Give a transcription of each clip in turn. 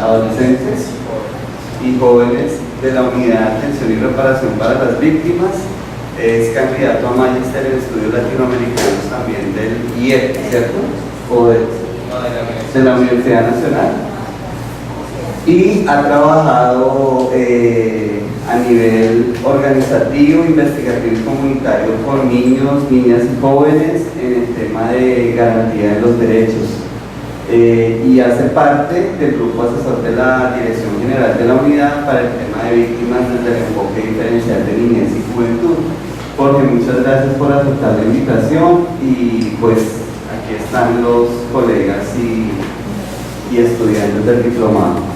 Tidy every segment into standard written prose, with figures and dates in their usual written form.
adolescentes y jóvenes de la Unidad de Atención y Reparación para las Víctimas. Es candidato a magíster en estudios latinoamericanos también del IEP, ¿cierto? O de la Universidad Nacional. Y ha trabajado a nivel organizativo, investigativo y comunitario con niños, niñas y jóvenes en el tema de garantía de los derechos. Y hace parte del grupo asesor de la Dirección General de la Unidad para el tema de víctimas desde el enfoque diferencial de niñez y juventud. Jorge, muchas gracias por aceptar la invitación y pues aquí están los colegas y estudiantes del diplomado.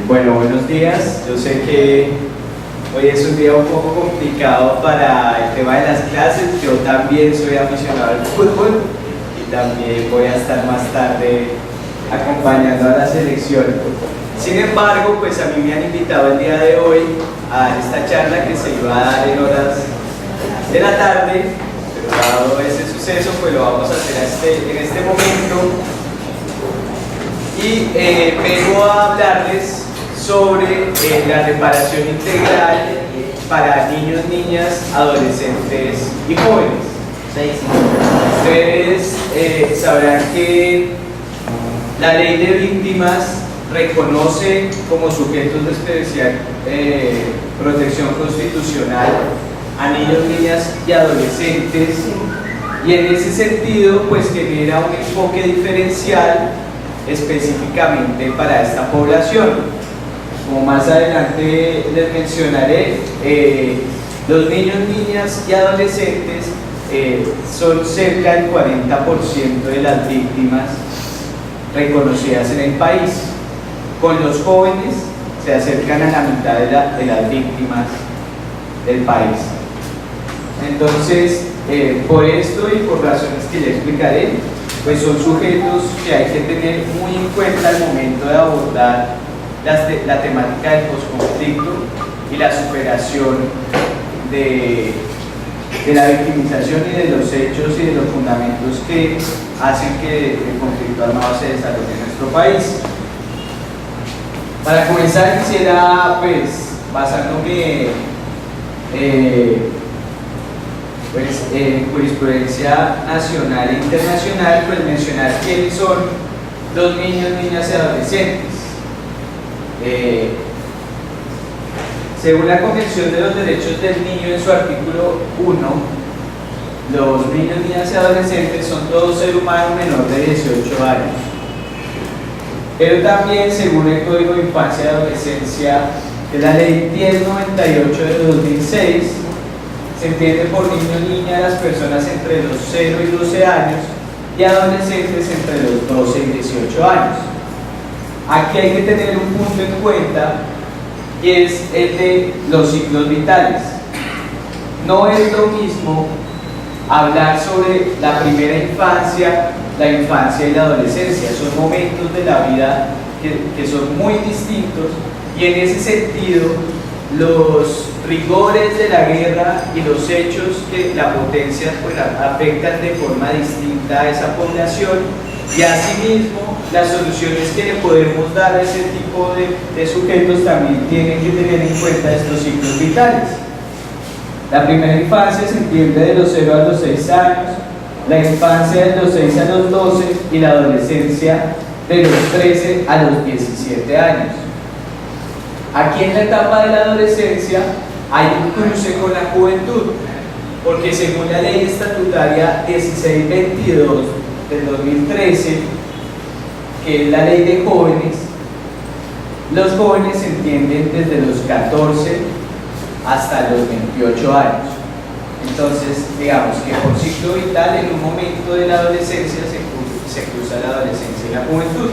Bueno, buenos días. Yo sé que hoy es un día un poco complicado para el tema de las clases. Yo también soy aficionado al fútbol y también voy a estar más tarde acompañando a la selección. Sin embargo, pues a mí me han invitado el día de hoy a esta charla que se iba a dar en horas de la tarde, pero dado ese suceso, pues lo vamos a hacer en este momento. Y vengo a hablarles sobre la reparación integral para niños, niñas, adolescentes y jóvenes. Ustedes sabrán que la ley de víctimas reconoce como sujetos de especial protección constitucional a niños, niñas y adolescentes, y en ese sentido pues genera un enfoque diferencial específicamente para esta población. Como más adelante les mencionaré, los niños, niñas y adolescentes son cerca del 40% de las víctimas reconocidas en el país. Con los jóvenes se acercan a la mitad de las víctimas del país. Entonces, por esto y por razones que ya explicaré, pues son sujetos que hay que tener muy en cuenta al momento de abordar la temática del posconflicto y la superación de la victimización y de los hechos y de los fundamentos que hacen que el conflicto armado se desarrolle en nuestro país. Para comenzar, quisiera, pues, basándome en jurisprudencia nacional e internacional, pues mencionar quiénes son los niños, niñas y adolescentes. Según la Convención de los Derechos del Niño, en su artículo 1, los niños, niñas y adolescentes son todo ser humano menor de 18 años. Pero también, según el Código de Infancia y Adolescencia de la Ley 1098 de 2006, se entiende por niño o niña las personas entre los 0 y 12 años y adolescentes entre los 12 y 18 años. Aquí hay que tener un punto en cuenta y es el de los signos vitales. No es lo mismo hablar sobre la primera infancia, la infancia y la adolescencia. Son momentos de la vida que son muy distintos y en ese sentido los rigores de la guerra y los hechos que la potencia pues, afectan de forma distinta a esa población, y asimismo las soluciones que le podemos dar a ese tipo de sujetos también tienen que tener en cuenta estos signos vitales. La primera infancia se entiende de los 0 a los 6 años, la infancia de los 6 a los 12 y la adolescencia de los 13 a los 17 años. Aquí en la etapa de la adolescencia hay un cruce con la juventud, porque según la ley estatutaria 1622 del 2013, que es la ley de jóvenes, los jóvenes se entienden desde los 14 hasta los 28 años. Entonces, digamos que por ciclo vital, en un momento de la adolescencia se cruza la adolescencia y la juventud.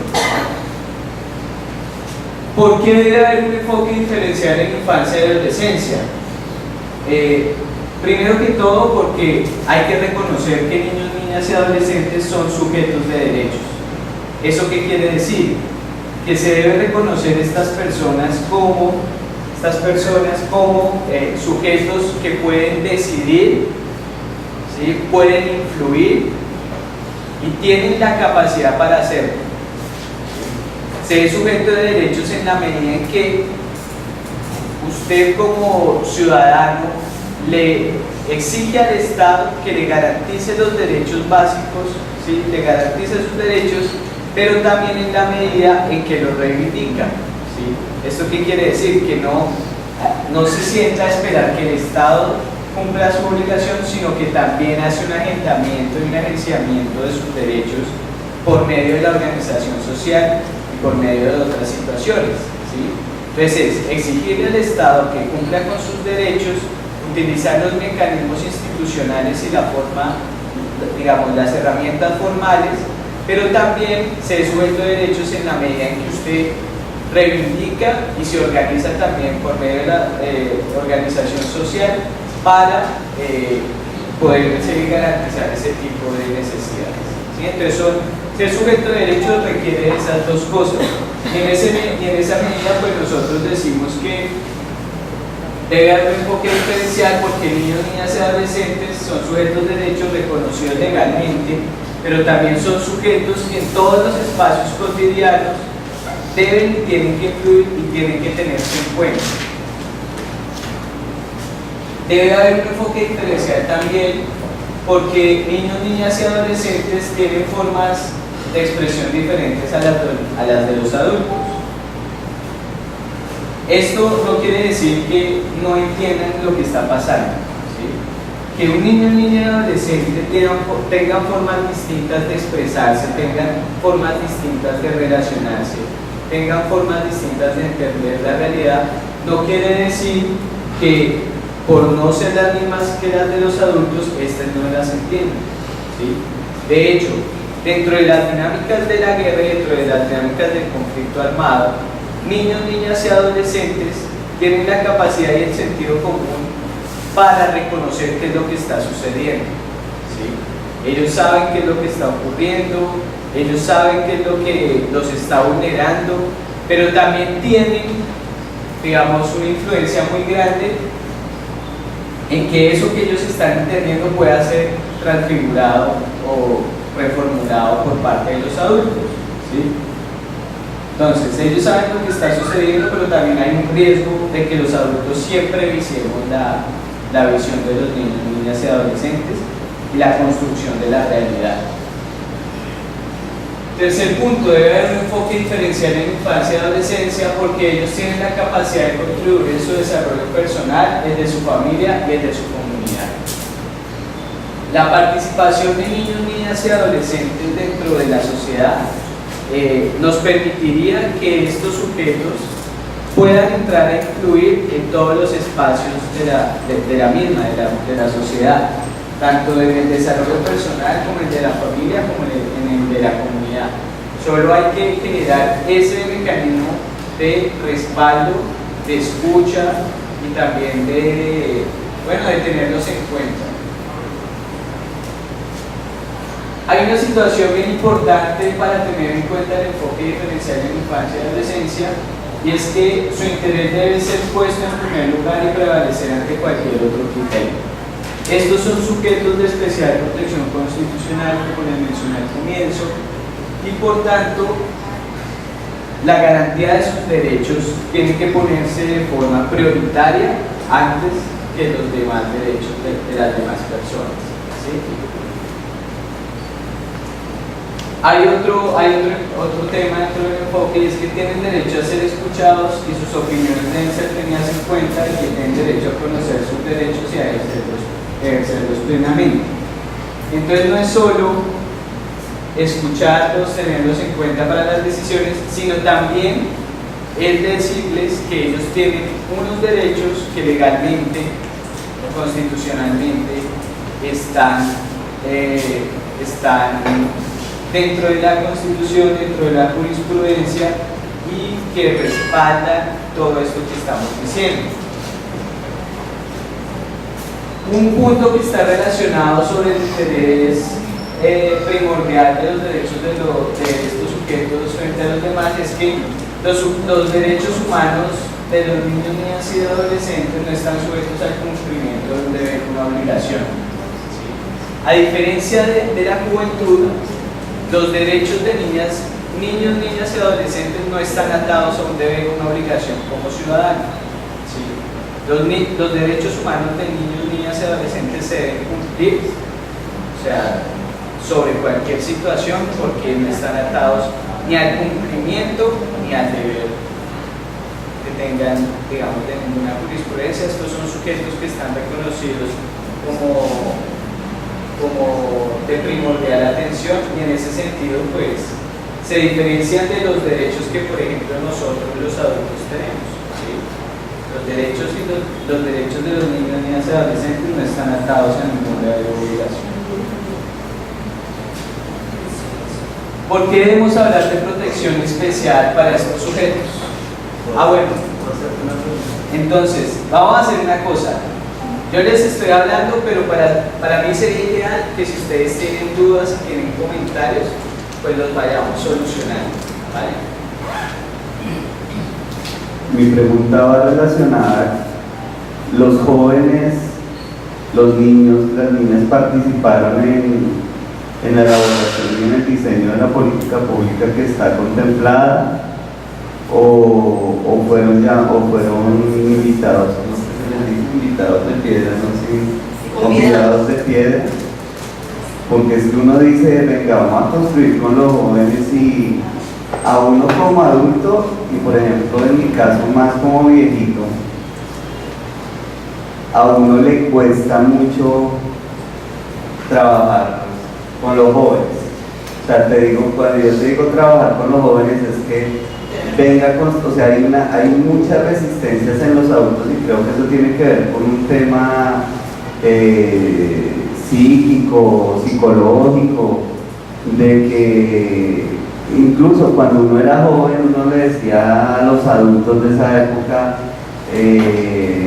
¿Por qué debe haber un enfoque diferencial en infancia y adolescencia? Primero que todo, porque hay que reconocer que niños, niñas y adolescentes son sujetos de derechos. ¿Eso qué quiere decir? Que se debe reconocer estas personas como sujetos que pueden decidir, ¿sí? Pueden influir y tienen la capacidad para hacerlo. Se es sujeto de derechos en la medida en que usted como ciudadano le exige al Estado que le garantice los derechos básicos, ¿sí? Le garantice sus derechos, pero también en la medida en que los reivindica, ¿sí? ¿Esto qué quiere decir? Que no se sienta a esperar que el Estado cumpla su obligación, sino que también hace un agendamiento y un agenciamiento de sus derechos por medio de la organización social y por medio de otras situaciones, ¿sí? Entonces, exigirle al Estado que cumpla con sus derechos, utilizar los mecanismos institucionales y la forma, digamos, las herramientas formales, pero también se es sujeto de derechos en la medida en que usted reivindica y se organiza también por medio de la organización social para poder seguir garantizar ese tipo de necesidades, ¿sí? Entonces, ser sujeto de derechos requiere esas dos cosas. Y en esa medida, pues nosotros decimos que debe haber un enfoque diferencial porque niños, niñas y adolescentes son sujetos de derechos reconocidos legalmente, pero también son sujetos que en todos los espacios cotidianos deben y tienen que influir y tienen que tenerse en cuenta. Debe haber un enfoque diferencial también porque niños, niñas y adolescentes tienen formas de expresión diferentes a las de los adultos. Esto no quiere decir que no entiendan lo que está pasando, ¿sí? Que un niño, niña y adolescente tengan formas distintas de expresarse, tengan formas distintas de relacionarse, tengan formas distintas de entender la realidad, no quiere decir que por no ser las mismas que las de los adultos, estas no las entienden, ¿sí? De hecho, dentro de las dinámicas de la guerra y dentro de las dinámicas del conflicto armado, niños, niñas y adolescentes tienen la capacidad y el sentido común para reconocer qué es lo que está sucediendo, ¿sí? Ellos saben qué es lo que está ocurriendo, ellos saben qué es lo que los está vulnerando, pero también tienen, digamos, una influencia muy grande en que eso que ellos están entendiendo pueda ser transfigurado o reformulado por parte de los adultos, ¿sí? Entonces, ellos saben lo que está sucediendo, pero también hay un riesgo de que los adultos siempre viciemos la visión de los niños, niñas y adolescentes y la construcción de la realidad. Tercer punto, debe haber un enfoque diferencial en infancia y adolescencia porque ellos tienen la capacidad de contribuir en su desarrollo personal, el de su familia y el de su comunidad. La participación de niños, niñas y adolescentes dentro de la sociedad nos permitiría que estos sujetos puedan entrar a influir en todos los espacios de la sociedad, tanto en el desarrollo personal como en el de la familia como en el de la comunidad. Solo hay que generar ese mecanismo de respaldo, de escucha y también de tenerlos en cuenta. Hay una situación bien importante para tener en cuenta el enfoque diferencial en infancia y adolescencia, y es que su interés debe ser puesto en primer lugar y prevalecer ante cualquier otro criterio. Estos son sujetos de especial protección constitucional, como les mencioné al comienzo, y por tanto, la garantía de sus derechos tiene que ponerse de forma prioritaria antes que los demás derechos de las demás personas, ¿sí? Hay otro tema dentro del enfoque, y es que tienen derecho a ser escuchados y sus opiniones deben ser tenidas en cuenta y que tienen derecho a conocer sus derechos y a ejercerlos plenamente. Entonces no es solo escucharlos, tenerlos en cuenta para las decisiones, sino también es decirles que ellos tienen unos derechos que legalmente o constitucionalmente están dentro de la Constitución, dentro de la jurisprudencia y que respaldan todo esto que estamos diciendo. Un punto que está relacionado sobre el interés primordial de los derechos de estos sujetos frente a los demás es que los derechos humanos de los niños, niñas y adolescentes no están sujetos al cumplimiento de un deber, una obligación. ¿Sí? A diferencia de la juventud, los derechos de niños, niñas y adolescentes no están atados a un deber o una obligación como ciudadanos. ¿Sí? Los derechos humanos de niños, niñas y adolescentes se deben cumplir, o sea, sobre cualquier situación, porque no están atados ni al cumplimiento ni al deber que tengan, digamos, de ninguna jurisprudencia. Estos son sujetos que están reconocidos como de primordial atención, y en ese sentido pues se diferencian de los derechos que, por ejemplo, nosotros los adultos tenemos, ¿sí? Los derechos de los niños, niñas y adolescentes no están atados a ninguna obligación. ¿Por qué debemos hablar de protección especial para estos sujetos? Bueno, entonces vamos a hacer una cosa. Yo les estoy hablando, pero para mí sería ideal que si ustedes tienen dudas y tienen comentarios, pues los vayamos solucionando, ¿vale? Mi pregunta va relacionada. Los jóvenes, los niños, las niñas participaron en la elaboración y en el diseño de la política pública que está contemplada, o fueron invitados, no sé si les dice invitados de piedra, no sé, convidados de piedra, porque si uno dice, venga, vamos a construir con los jóvenes, y a uno como adulto, y por ejemplo en mi caso más como viejito, a uno le cuesta mucho trabajar con los jóvenes. O sea, cuando yo te digo trabajar con los jóvenes es que venga o sea, hay muchas resistencias en los adultos, y creo que eso tiene que ver con un tema psíquico, psicológico, de que incluso cuando uno era joven uno le decía a los adultos de esa época,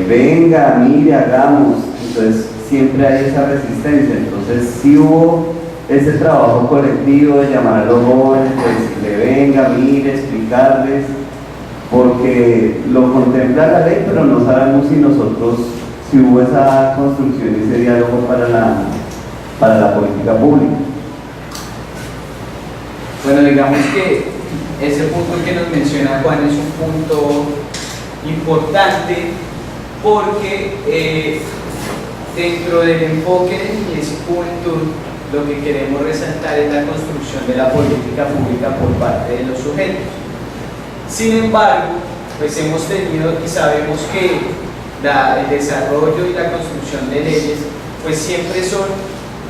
venga, mire, hagamos. Entonces siempre hay esa resistencia. Entonces sí hubo ese trabajo colectivo de llamar a los jóvenes, de decirle, venga, mire, explicarles, porque lo contempla la ley, pero no sabemos si hubo esa construcción y ese diálogo para la política pública. Bueno, digamos que ese punto que nos menciona Juan es un punto importante, porque dentro del enfoque de niñez y juventud, lo que queremos resaltar es la construcción de la política pública por parte de los sujetos. Sin embargo, pues hemos tenido y sabemos que el desarrollo y la construcción de leyes pues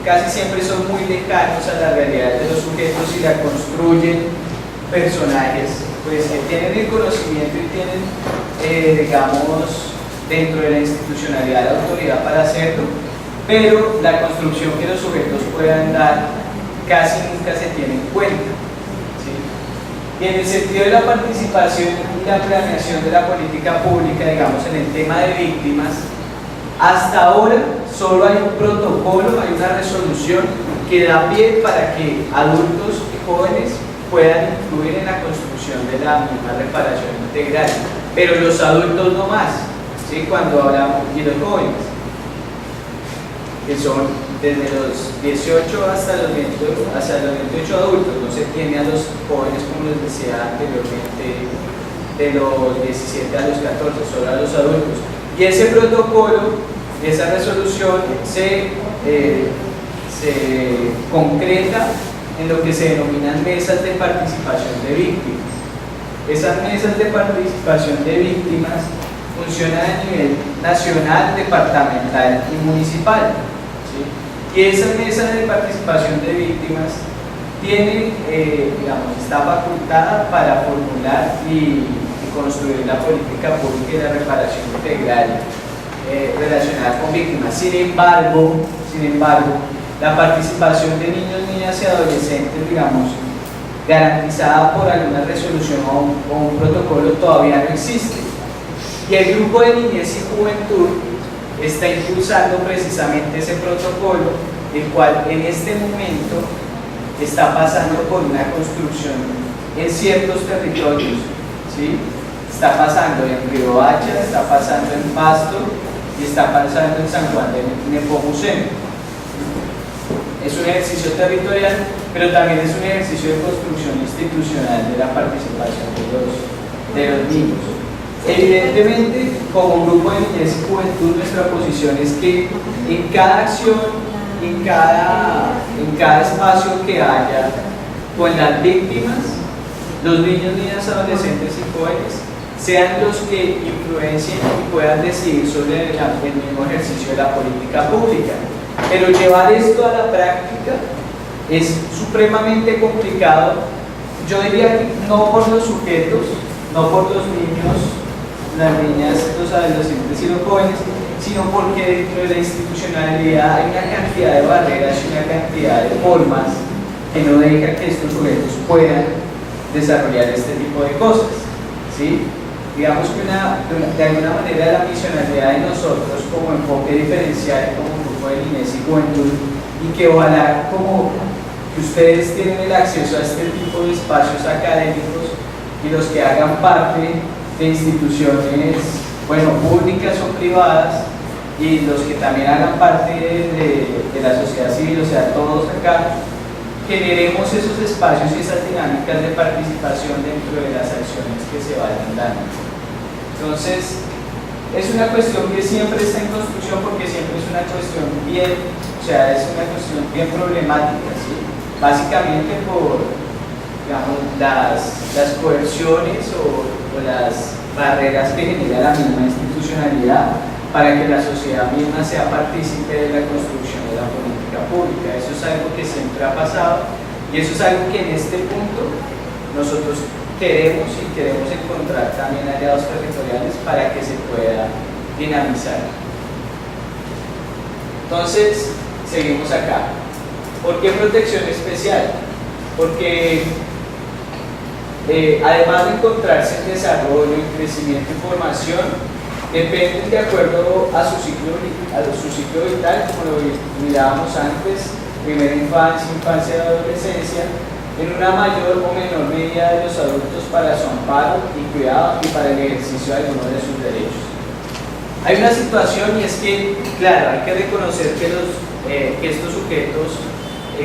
casi siempre son muy lejanos a la realidad de los sujetos, y la construyen personajes pues que tienen el conocimiento y tienen, digamos, dentro de la institucionalidad la autoridad para hacerlo, pero la construcción que los sujetos puedan dar casi nunca se tiene en cuenta, ¿sí? Y en el sentido de la participación y la planeación de la política pública, digamos, en el tema de víctimas, hasta ahora solo hay un protocolo, hay una resolución que da pie para que adultos y jóvenes puedan influir en la construcción de la misma reparación integral, pero los adultos no más, ¿sí? Cuando hablamos de los jóvenes, que son desde los 18 hasta los 28 adultos, no se tiene a los jóvenes, como les decía anteriormente, de los 17 a los 14, solo a los adultos. Y ese protocolo, esa resolución se concreta en lo que se denominan mesas de participación de víctimas. Esas mesas de participación de víctimas funcionan a nivel nacional, departamental y municipal, ¿sí? Y esa mesa de participación de víctimas tiene, está facultada para formular y construir la política pública y la reparación integral relacionada con víctimas. Sin embargo, la participación de niños, niñas y adolescentes, digamos, garantizada por alguna resolución o un protocolo, todavía no existe. Y el grupo de niñez y juventud está impulsando precisamente ese protocolo, el cual en este momento está pasando por una construcción en ciertos territorios, ¿sí? Está pasando en Riohacha, está pasando en Pasto y está pasando en San Juan de Nepomuceno. Es un ejercicio territorial, pero también es un ejercicio de construcción institucional de la participación de los niños. Evidentemente, como grupo de niñez y juventud, nuestra posición es que en cada acción, en cada espacio que haya con las víctimas, los niños, niñas, adolescentes y jóvenes sean los que influencien y puedan decidir sobre el mismo ejercicio de la política pública. Pero llevar esto a la práctica es supremamente complicado, yo diría que no por los sujetos, no por los niños, las niñas, los adolescentes y los jóvenes, sino porque dentro de la institucionalidad hay una cantidad de barreras y una cantidad de formas que no dejan que estos sujetos puedan desarrollar este tipo de cosas, ¿sí? Digamos que de alguna manera la misionalidad de nosotros como enfoque diferencial, como grupo de niñez y juventud, y que ojalá como que ustedes tienen el acceso a este tipo de espacios académicos y los que hagan parte de instituciones, bueno, públicas o privadas, y los que también hagan parte de la sociedad civil, o sea, todos acá, generemos esos espacios y esas dinámicas de participación dentro de las acciones que se vayan dando. Entonces, es una cuestión que siempre está en construcción porque siempre es una cuestión bien, o sea, es una cuestión bien problemática, ¿sí? Básicamente por, digamos, las coerciones o las barreras que genera la misma institucionalidad para que la sociedad misma sea partícipe de la construcción de la política pública. Eso es algo que siempre ha pasado y eso es algo que en este punto nosotros queremos encontrar también aliados territoriales para que se pueda dinamizar. Entonces, seguimos acá. ¿Por qué protección especial? Porque además de encontrarse en desarrollo, en crecimiento y formación, dependen de acuerdo a su ciclo vital, como lo mirábamos antes, primera infancia, infancia y adolescencia, en una mayor o menor medida de los adultos para su amparo y cuidado y para el ejercicio de algunos de sus derechos. Hay una situación y es que, claro, hay que reconocer que estos sujetos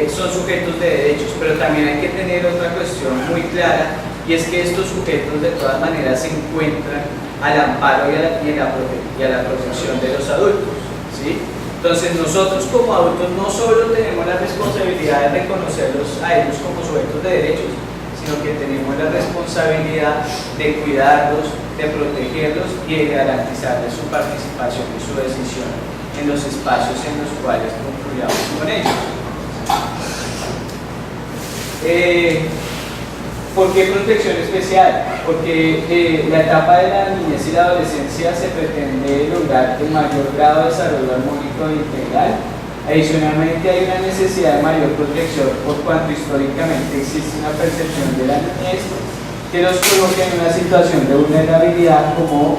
son sujetos de derechos, pero también hay que tener otra cuestión muy clara y es que estos sujetos de todas maneras se encuentran al amparo y a la protección de los adultos, ¿sí? Entonces nosotros como adultos no solo tenemos la responsabilidad de reconocerlos a ellos como sujetos de derechos, sino que tenemos la responsabilidad de cuidarlos, de protegerlos y de garantizarles su participación y su decisión en los espacios en los cuales concluyamos con ellos. ¿Por qué protección especial? Porque la etapa de la niñez y la adolescencia se pretende lograr el mayor grado de desarrollo armónico e integral. Adicionalmente hay una necesidad de mayor protección por cuanto históricamente existe una percepción de la niñez que los coloca en una situación de vulnerabilidad como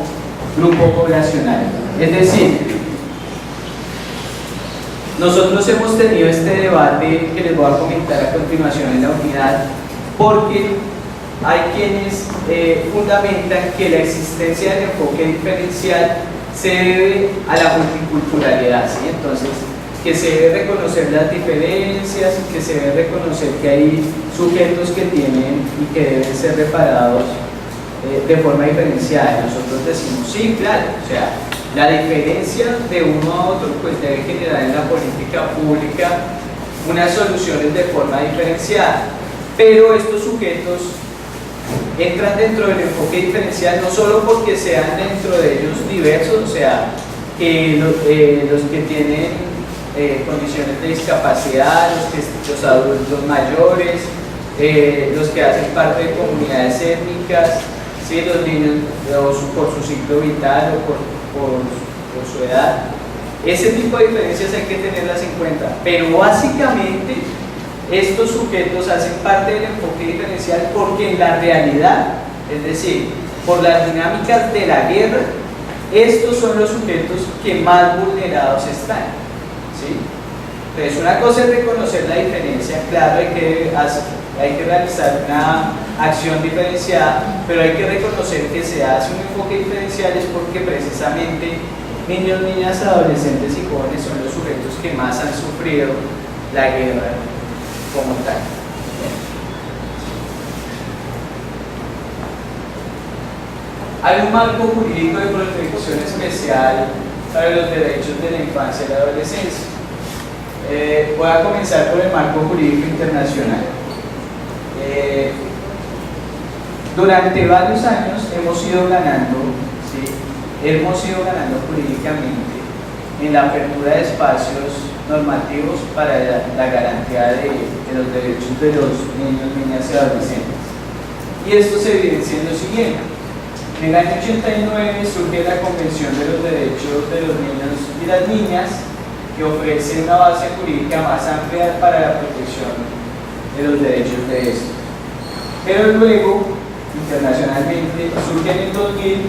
grupo poblacional. Es decir, nosotros hemos tenido este debate que les voy a comentar a continuación en la unidad porque hay quienes fundamentan que la existencia del enfoque diferencial se debe a la multiculturalidad, ¿sí? Entonces, que se debe reconocer las diferencias y que se debe reconocer que hay sujetos que tienen y que deben ser reparados de forma diferenciada. Nosotros decimos, sí, claro, o sea, la diferencia de uno a otro pues debe generar en la política pública unas soluciones de forma diferenciada, pero estos sujetos entran dentro del enfoque diferencial no solo porque sean dentro de ellos diversos, o sea, que los que tienen condiciones de discapacidad, los adultos mayores, los que hacen parte de comunidades étnicas, ¿sí? Los niños por su ciclo vital o por su edad. Ese tipo de diferencias hay que tenerlas en cuenta, pero básicamente estos sujetos hacen parte del enfoque diferencial porque en la realidad, es decir, por las dinámicas de la guerra, estos son los sujetos que más vulnerados están, ¿sí? Entonces, una cosa es reconocer la diferencia, claro, hay que realizar una acción diferenciada, pero hay que reconocer que se hace un enfoque diferencial es porque precisamente niños, niñas, adolescentes y jóvenes son los sujetos que más han sufrido la guerra como tal. Hay un marco jurídico de protección especial para los derechos de la infancia y la adolescencia. Voy a comenzar por el marco jurídico internacional. Durante varios años hemos ido ganando, ¿sí? Hemos ido ganando jurídicamente en la apertura de espacios normativos para la garantía de los derechos de los niños, niñas y adolescentes. Y esto se evidencia en lo siguiente. En el año 89 surge la Convención de los Derechos de los Niños y las Niñas, que ofrece una base jurídica más amplia para la protección de los derechos de estos. Pero luego, internacionalmente, surge en el 2000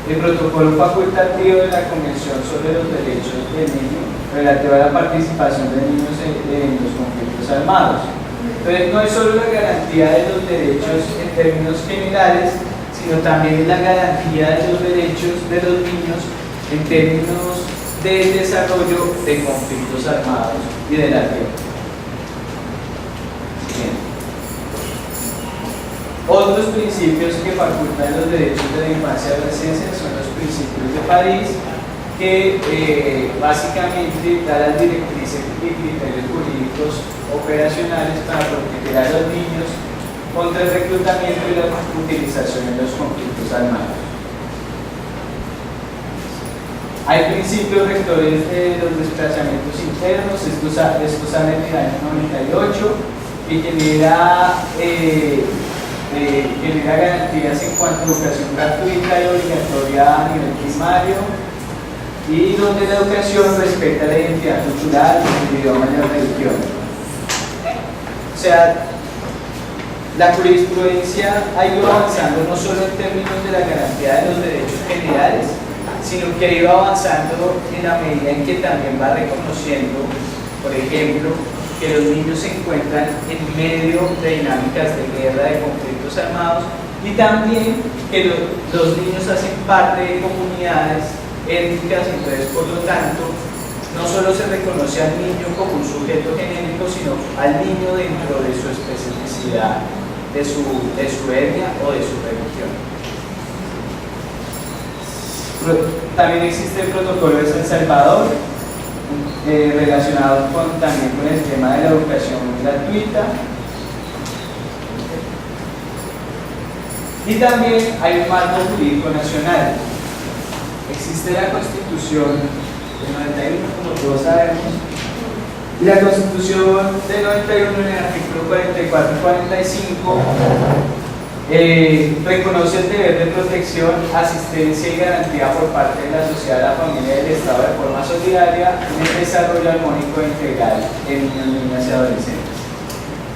el protocolo facultativo de la Convención sobre los Derechos del Niño relativo a la participación de niños en los conflictos armados. Entonces, no es solo la garantía de los derechos en términos generales, sino también la garantía de los derechos de los niños en términos del desarrollo de conflictos armados y de la tierra. Otros principios que facultan los derechos de la infancia y adolescencia son los principios de París, que básicamente da las directrices y criterios jurídicos operacionales para proteger a los niños contra el reclutamiento y la utilización en los conflictos armados. Hay principios rectores de los desplazamientos internos, estos salen en el año 98, que genera garantías en cuanto a educación gratuita y obligatoria a nivel primario, y donde la educación respeta la identidad cultural, el idioma y la religión. O sea, la jurisprudencia ha ido avanzando no solo en términos de la garantía de los derechos generales, sino que ha ido avanzando en la medida en que también va reconociendo, por ejemplo, que los niños se encuentran en medio de dinámicas de guerra, de conflictos armados, y también que los niños hacen parte de comunidades étnicas. Entonces, por lo tanto, no solo se reconoce al niño como un sujeto genérico, sino al niño dentro de su especificidad, de su etnia o de su religión. También existe el protocolo de San Salvador, relacionado también con el tema de la educación gratuita. Y también hay un marco jurídico nacional. Existe la Constitución del 91, como todos sabemos, y la Constitución del 91 en el artículo 44 y 45 reconoce el deber de protección, asistencia y garantía por parte de la sociedad, la familia y del Estado de forma solidaria en el desarrollo armónico e integral de niños, niñas y adolescentes.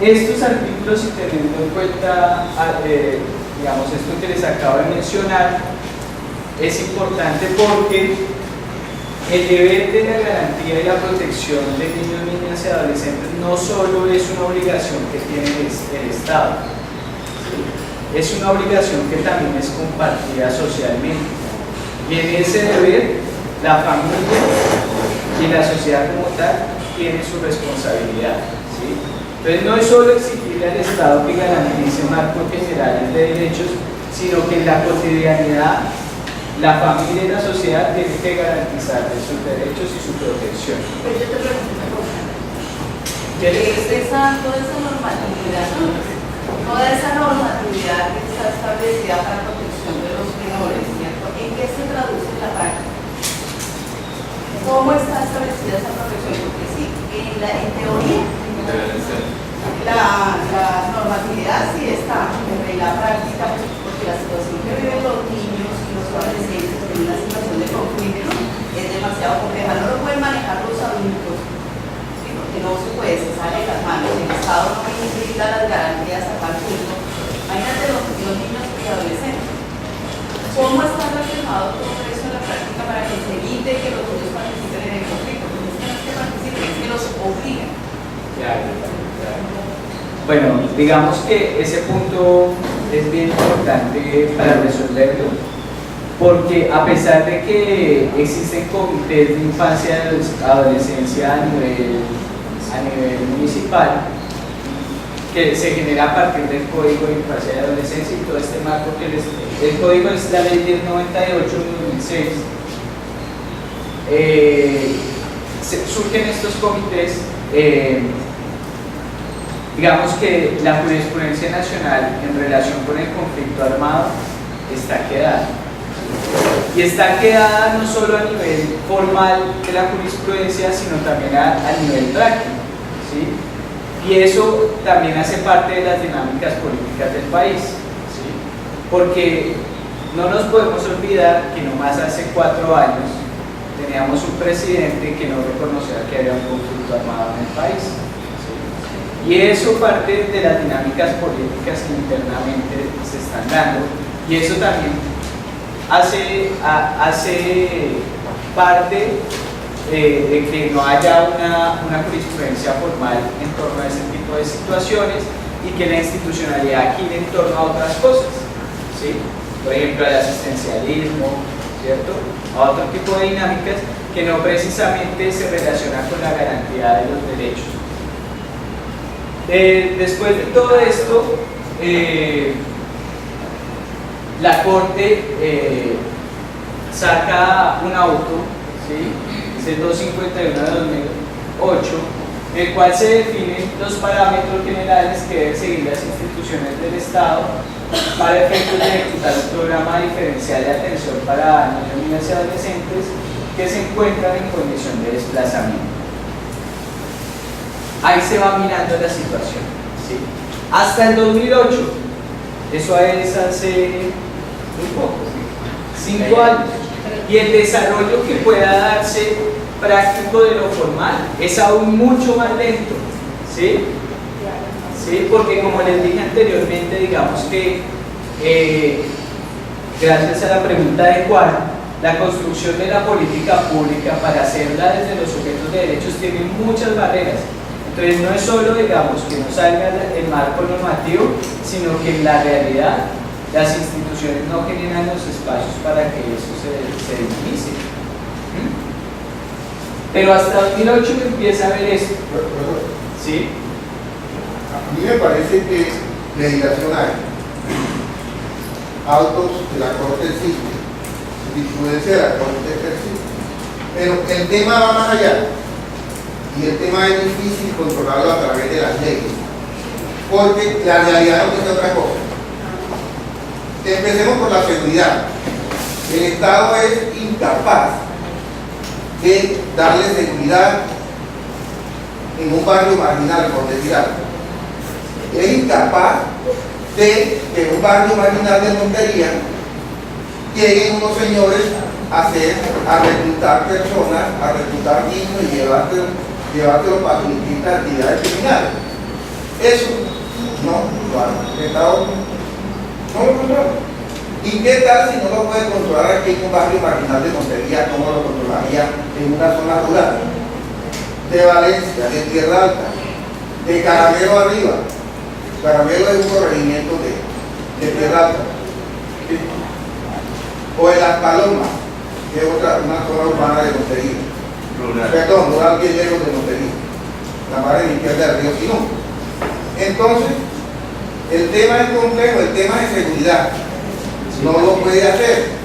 Estos artículos, y teniendo en cuenta digamos, esto que les acabo de mencionar, es importante porque el deber de la garantía y la protección de niños, niñas y adolescentes no solo es una obligación que tiene el Estado, es una obligación que también es compartida socialmente. Y en ese deber, la familia y la sociedad como tal tienen su responsabilidad, ¿sí? Entonces, no es solo exigirle al Estado que garantice marcos generales de derechos, sino que en la cotidianidad la familia y la sociedad tienen que garantizar sus derechos y su protección. Pero yo te pregunto una cosa. Toda esa normatividad, toda esa normatividad que está establecida para la protección de los menores, ¿cierto? ¿En qué se traduce en la práctica? ¿Cómo está establecida esa protección? Porque sí, en teoría, la normatividad sí está, pero en la práctica, porque la situación que viven los niños y los adolescentes en una situación de conflicto es demasiado compleja. No lo pueden manejar los adultos, ¿sí? Porque no se puede, se sale de las manos. El Estado no brinda las garantías a tal punto. Imagínate los niños y adolescentes. ¿Cómo está relacionado todo eso en la práctica para que se evite que los niños participen en el conflicto? Porque es que no es que participen, es que los obligan. Claro. Bueno, digamos que ese punto es bien importante para resolverlo, porque a pesar de que existen comités de infancia y adolescencia a nivel municipal, que se genera a partir del Código de Infancia y Adolescencia y todo este marco que el Código es la Ley 1098 de 2006. Surgen estos comités, digamos que la jurisprudencia nacional en relación con el conflicto armado está quedada. Y está quedada no solo a nivel formal de la jurisprudencia, sino también a nivel práctico, ¿sí? Y eso también hace parte de las dinámicas políticas del país, ¿sí? Porque no nos podemos olvidar que nomás hace 4 años teníamos un presidente que no reconocía que había un conflicto armado en el país, ¿sí? Y eso parte de las dinámicas políticas que internamente se están dando, y eso también hace parte de que no haya una jurisprudencia formal en torno a ese tipo de situaciones y que la institucionalidad gire en torno a otras cosas, ¿sí? Por ejemplo, al asistencialismo, ¿cierto? A otro tipo de dinámicas que no precisamente se relacionan con la garantía de los derechos. Después de todo esto, la Corte saca un auto, ¿sí? Es el 251 de 2008, en el cual se definen los parámetros generales que deben seguir las instituciones del Estado para efectos de ejecutar un programa diferencial de atención para niños, niñas y adolescentes que se encuentran en condición de desplazamiento. Ahí se va mirando la situación, ¿sí? Hasta el 2008, eso es hace muy poco, 5 años, y el desarrollo que pueda darse práctico de lo formal es aún mucho más lento, ¿sí? ¿Sí? Porque como les dije anteriormente, digamos que gracias a la pregunta de Juan, la construcción de la política pública para hacerla desde los sujetos de derechos tiene muchas barreras. Entonces no es solo, digamos, que no salga el marco normativo, sino que en la realidad las instituciones no generan los espacios para que eso se dinamice. Pero hasta 2008 empieza a ver esto. ¿Sí? A mí me parece que legislación hay, autos de la Corte existe, jurisprudencia de la Corte existe, pero el tema va más allá y el tema es difícil controlarlo a través de las leyes, porque la realidad no dice otra cosa. Empecemos por la seguridad. El Estado es incapaz de darle seguridad en un barrio marginal, por decir algo. Es incapaz de que en un barrio marginal de Montería lleguen unos señores a reclutar personas, a reclutar niños y llevártelos para distintas actividades criminales. Eso no lo hace. El Estado no lo controla. ¿Y qué tal si no lo puede controlar aquí en un barrio marginal de Montería? ¿Cómo lo controlaría en una zona rural? De Valencia, de Tierra Alta, de Caramelo arriba. Caramelo es un corregimiento de Tierra Alta. ¿Sí? O en Las Palomas, que es una zona urbana de Montería. Perdón, rural que lejos de Montería. La margen izquierda del río Sinú. Entonces, el tema es complejo, el tema es seguridad. No lo puede hacer.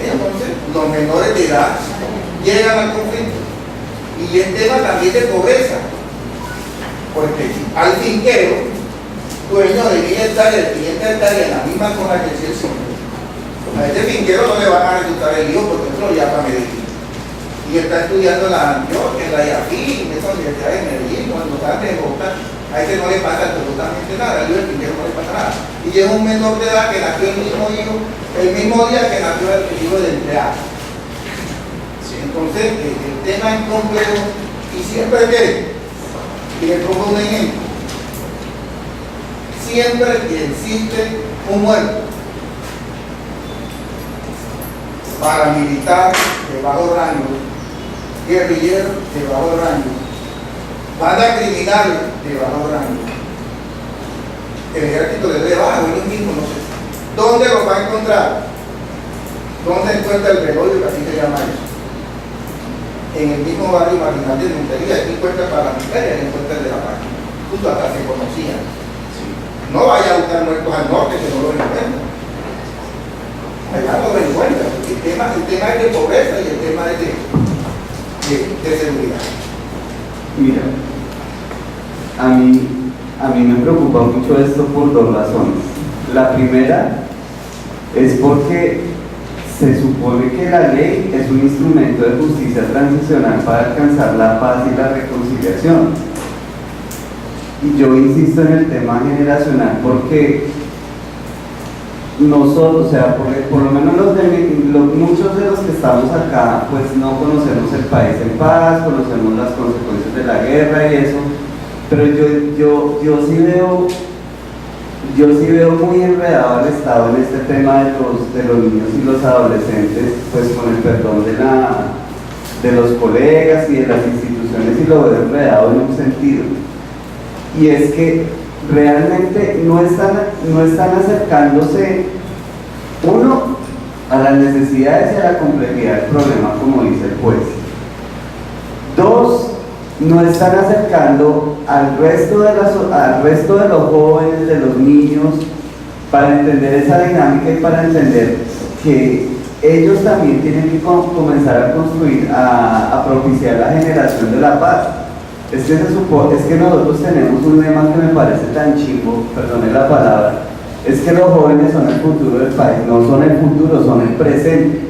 Entonces, los menores de edad llegan al conflicto. Y el tema también de pobreza. Porque al finquero, dueño de 10 hectáreas, 500 hectáreas en la misma zona que el cielo, a este finquero no le van a resultar el hijo porque eso lo llama Medellín. Y está estudiando en la Antioquia, en la IAFI, en esa universidad de Medellín, cuando está de Bogotá. A ese no le pasa absolutamente nada, al hijo del finquero no le pasa nada. Y es un menor de edad que nació el mismo día que nació el hijo del empleado. Entonces, el tema es complejo y siempre que le pongo un ejemplo, siempre que existe un muerto, paramilitar de bajo rango, guerrillero de bajo rango, banda criminal de bajo rango, el ejército de bajo, ellos mismos no sé. ¿Dónde lo va a encontrar? ¿Dónde encuentra el velorio, que así se llama eso? En el mismo barrio marginal de Montería. Aquí encuentra paramilitaria y encuentra el de la página. incluso hasta se conocían. No vaya a buscar muertos al norte que no lo encuentran. Allá no lo encuentran, porque el tema es de pobreza y el tema es de seguridad. Mira, a mí me preocupa mucho esto por dos razones. La primera es porque se supone que la ley es un instrumento de justicia transicional para alcanzar la paz y la reconciliación. Y yo insisto en el tema generacional porque nosotros, o sea, por lo menos muchos de los que estamos acá, pues no conocemos el país en paz, conocemos las consecuencias de la guerra y eso, pero yo sí veo muy enredado el Estado en este tema de los niños y los adolescentes, pues con el perdón de los colegas y de las instituciones, y lo veo enredado en un sentido, y es que realmente no están acercándose, uno, a las necesidades y a la complejidad del problema, como dice el juez. Dos, no están acercando al resto de los jóvenes, de los niños, para entender esa dinámica y para entender que ellos también tienen que comenzar a construir, a propiciar la generación de la paz. Es que nosotros tenemos un lema que me parece tan chimbo, perdone la palabra, es que los jóvenes son el futuro del país. No son el futuro, son el presente.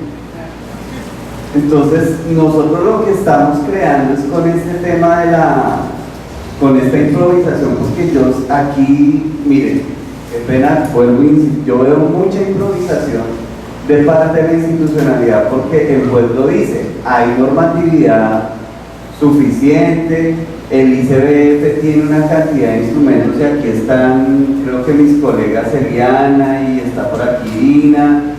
Entonces nosotros lo que estamos creando es con este tema con esta improvisación, porque yo aquí, miren, qué pena, vuelvo y insisto, yo veo mucha improvisación de parte de la institucionalidad, porque el juez lo dice, hay normatividad suficiente, el ICBF tiene una cantidad de instrumentos, y aquí están, creo que mis colegas Eliana y está por aquí Dina,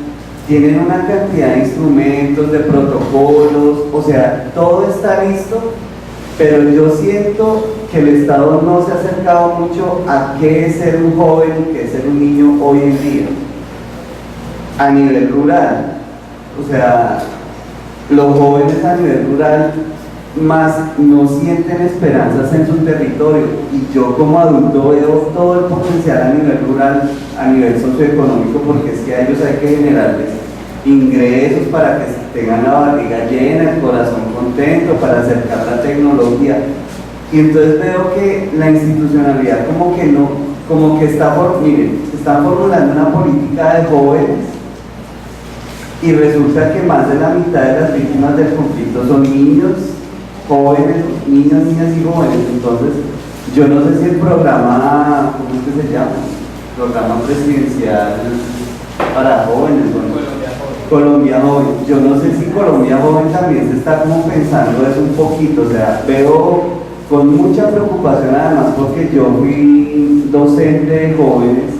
tienen una cantidad de instrumentos, de protocolos, o sea, todo está listo, pero yo siento que el Estado no se ha acercado mucho a qué es ser un joven, qué es ser un niño hoy en día, a nivel rural. O sea, los jóvenes a nivel rural más no sienten esperanzas en su territorio, y yo como adulto veo todo el potencial a nivel rural, a nivel socioeconómico, porque es que a ellos hay que generarles ingresos para que tengan la barriga llena, el corazón contento, para acercar la tecnología. Y entonces veo que la institucionalidad como que están formulando una política de jóvenes, y resulta que más de la mitad de las víctimas del conflicto son niños, jóvenes, niñas y jóvenes. Entonces, yo no sé si el programa, ¿cómo es que se llama? Programa presidencial para jóvenes, Colombia Joven. Yo no sé si Colombia Joven también se está como pensando eso un poquito, o sea, veo con mucha preocupación, además porque yo fui docente de jóvenes,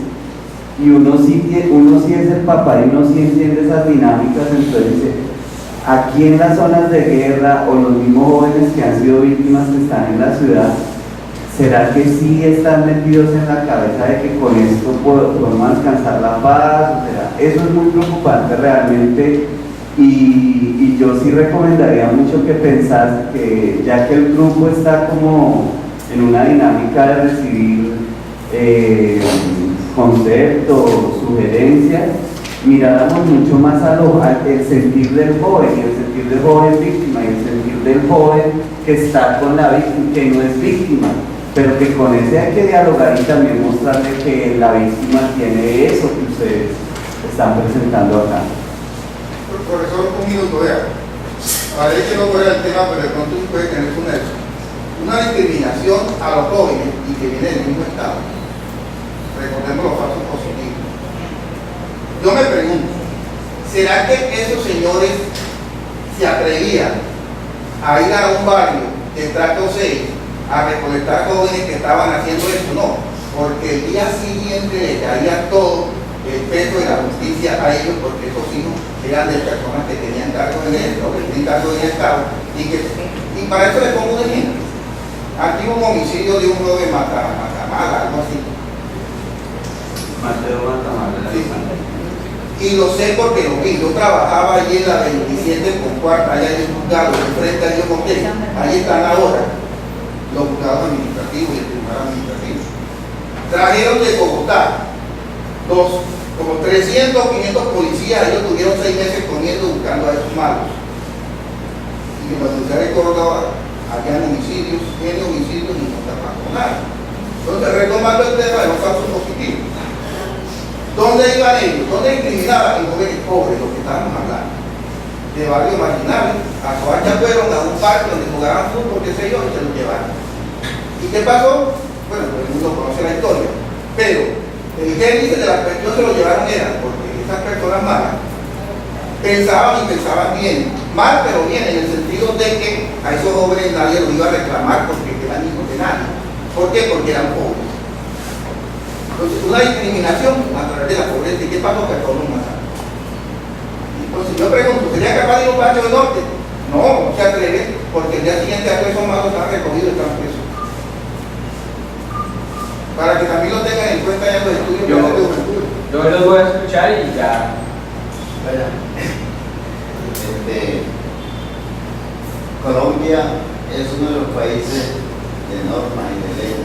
y uno sí es el papá y uno sí entiende esas dinámicas. Entonces dice, aquí en las zonas de guerra, o los mismos jóvenes que han sido víctimas que están en la ciudad, ¿será que sí están metidos en la cabeza de que con esto podemos alcanzar la paz? O sea, eso es muy preocupante realmente, y yo sí recomendaría mucho que pensar que, ya que el grupo está como en una dinámica de recibir conceptos, sugerencias, miráramos mucho más al sentir del joven, y el sentir del joven víctima, y el sentir del joven que está con la víctima, que no es víctima, pero que con ese hay que dialogar y también mostrarle que la víctima tiene eso que ustedes están presentando acá. Profesor, un minuto, vea. Ahora es que no fuera el tema, pero de pronto puede tener una discriminación a los jóvenes y que viene del mismo Estado. Recordemos los falsos positivos. Yo me pregunto, ¿será que esos señores se atrevían a ir a un barrio de trato 6 a recolectar jóvenes que estaban haciendo esto? No, porque el día siguiente le caía todo el peso de la justicia a ellos, porque esos hijos eran de personas que tenían cargo en el o que tienen cargo en el Estado, y para eso le pongo un ejemplo. Aquí hubo un homicidio de un joven Matamala, algo así. Mateo Matamala. Sí. Y lo sé porque lo vi. Yo trabajaba allí en la 27 con cuarta, allá en el juzgado, enfrente a Dios Montes. Ahí están ahora los juzgados administrativos y el tribunal administrativo. Trajeron de Bogotá como 300 o 500 policías. Ellos tuvieron 6 meses comiendo buscando a esos malos. Y en la Universidad de Córdoba habían homicidios, tiene homicidios y no está pasando nada. Entonces, retomando el tema de los falsos positivos, ¿dónde iban ellos? ¿Dónde incriminaban en jóvenes pobres, lo que estábamos hablando? De barrios marginales. A Coacha fueron a un parque donde jugaban fútbol, qué sé yo, y se los llevaron. ¿Y qué pasó? Bueno, todo el mundo conoce la historia, pero el génesis de la cuestión se lo llevaron era porque esas personas malas pensaban y pensaban bien, mal pero bien, en el sentido de que a esos jóvenes nadie los iba a reclamar porque eran hijos de nadie. ¿Por qué? Porque eran pobres. Entonces, una discriminación a través de la pobreza. ¿Y qué pasó? Que todos los mataron. Entonces, yo pregunto, ¿sería capaz de ir a un Pacho del Norte? No, no se atreve, porque el día siguiente a esos malos están recogidos y están presos. Para que también lo tengan en cuenta ya los estudios de juventud. Yo los voy a escuchar y ya. Colombia es uno de los países de normas y de ley.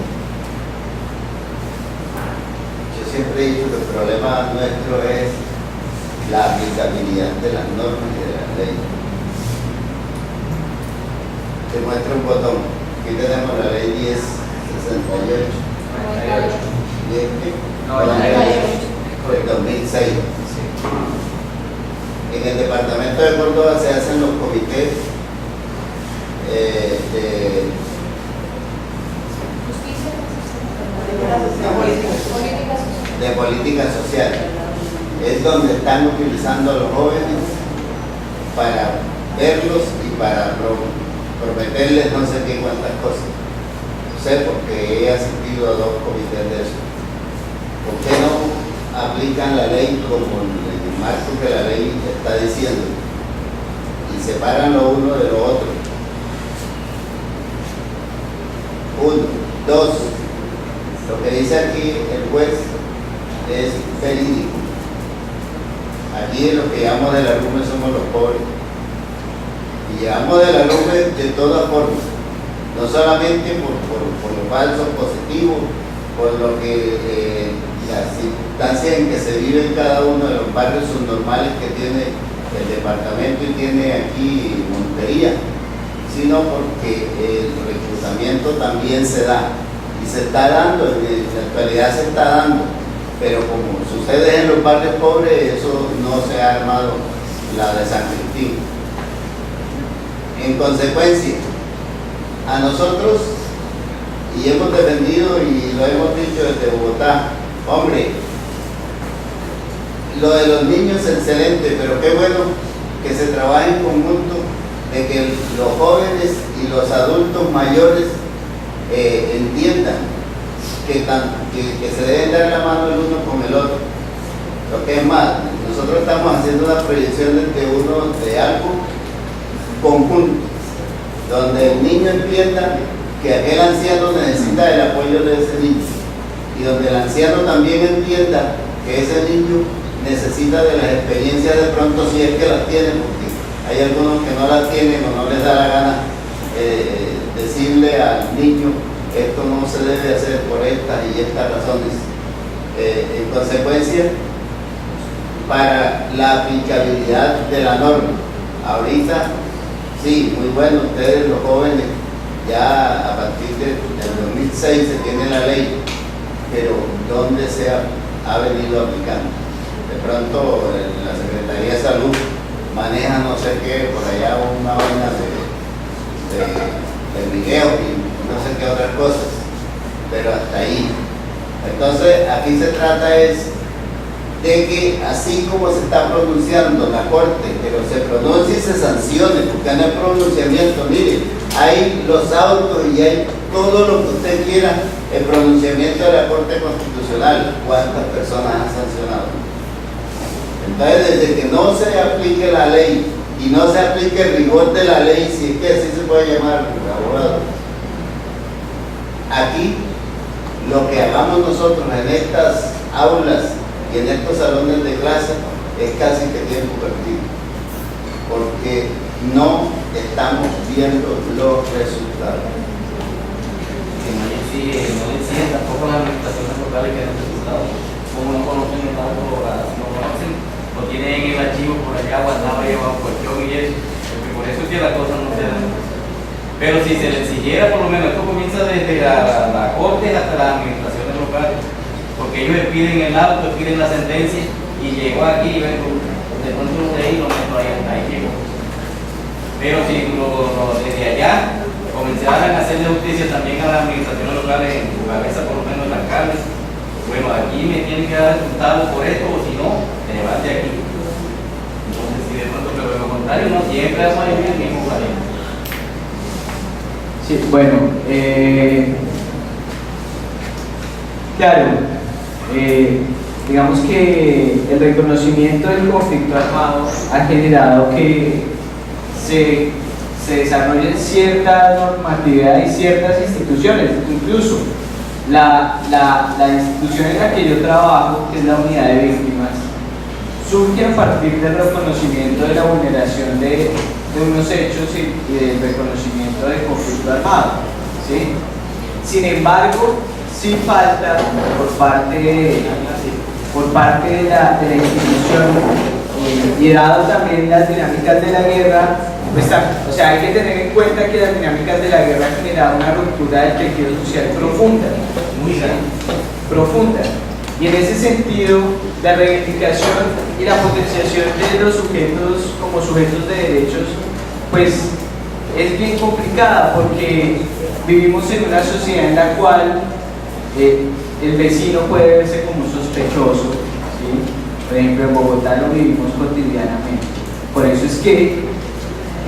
Yo siempre he dicho que el problema nuestro es la aplicabilidad de las normas y de las leyes. Te muestro un botón. Aquí tenemos la ley 1068. del 2006. En el departamento de Córdoba se hacen los comités de política social. Es donde están utilizando a los jóvenes para verlos y para prometerles no sé qué cuántas cosas. No sé, porque he asistido a 2 comités de eso. ¿Por qué no aplican la ley como en el marco que la ley está diciendo y separan lo uno de lo otro? 1, 2, lo que dice aquí el juez es verídico. Aquí los que llamamos de la lumbre somos los pobres y llamamos de la lumbre de todas formas, no solamente por los falsos positivos, por lo que las circunstancias en que se vive en cada uno de los barrios subnormales que tiene el departamento y tiene aquí Montería, sino porque el reclutamiento también se da y se está dando, en la actualidad se está dando, pero como sucede en los barrios pobres, eso no se ha armado la de San Cristín. En consecuencia, a nosotros, y hemos defendido y lo hemos dicho desde Bogotá, hombre, lo de los niños es excelente, pero qué bueno que se trabaje en conjunto, de que los jóvenes y los adultos mayores entiendan que se deben dar la mano el uno con el otro. Lo que es más, nosotros estamos haciendo una proyección de algo conjunto, donde el niño entienda que aquel anciano necesita el apoyo de ese niño y donde el anciano también entienda que ese niño necesita de las experiencias de pronto, si es que las tiene, porque hay algunos que no las tienen o no les da la gana decirle al niño esto no se debe hacer por estas y estas razones. En consecuencia, para la aplicabilidad de la norma, ahorita sí, muy bueno, ustedes los jóvenes ya a partir del 2006 se tiene la ley, pero ¿dónde se ha venido aplicando? De pronto la Secretaría de Salud maneja no sé qué, por allá una vaina de video y no sé qué otras cosas, pero hasta ahí. Entonces aquí se trata es de que así como se está pronunciando la Corte, pero se pronuncie y se sancione, porque no hay pronunciamiento. Mire, hay los autos y hay todo lo que usted quiera, el pronunciamiento de la Corte Constitucional. ¿Cuántas personas han sancionado? Entonces, desde que no se aplique la ley y no se aplique el rigor de la ley, si es que así se puede llamar, abogado, aquí lo que hagamos nosotros en estas aulas y en estos salones de clase es casi que tiempo perdido, porque no estamos viendo los resultados. sí, no deciden tampoco las administraciones locales que han ejecutado. Como no conocen el auto, no conocen, lo tienen en el archivo por allá guardado ahí bajo colchón y eso, porque por eso es que las cosas no se dan. Pero si se le exigiera, por lo menos, esto comienza desde la corte hasta las administraciones locales, porque ellos piden el auto, piden la sentencia, y llegó aquí y vengo, de pronto lo leí y lo meto ahí llegó. Pero si desde allá comenzaran a hacerle justicia también a las administraciones locales, en su cabeza por lo menos los alcaldes, bueno, aquí me tienen que dar resultados por esto, o si no, te vas de aquí. Entonces, si de pronto, pero de lo contrario, no siempre la mayoría el mismo variante. Sí, bueno, claro, digamos que el reconocimiento del conflicto armado ha generado que se desarrollen cierta normatividad y ciertas instituciones, incluso la institución en la que yo trabajo, que es la unidad de víctimas, surge a partir del reconocimiento de la vulneración de unos hechos y del reconocimiento del conflicto armado, ¿sí? Sin embargo, sí falta por parte de la institución, y dado también las dinámicas de la guerra, pues, o sea, hay que tener en cuenta que las dinámicas de la guerra han generado una ruptura del tejido social profunda, muy grande, profunda. Y en ese sentido, la reivindicación y la potenciación de los sujetos como sujetos de derechos, pues es bien complicada, porque vivimos en una sociedad en la cual el vecino puede verse como un sospechoso, ¿sí? Por ejemplo, en Bogotá lo vivimos cotidianamente. Por eso es que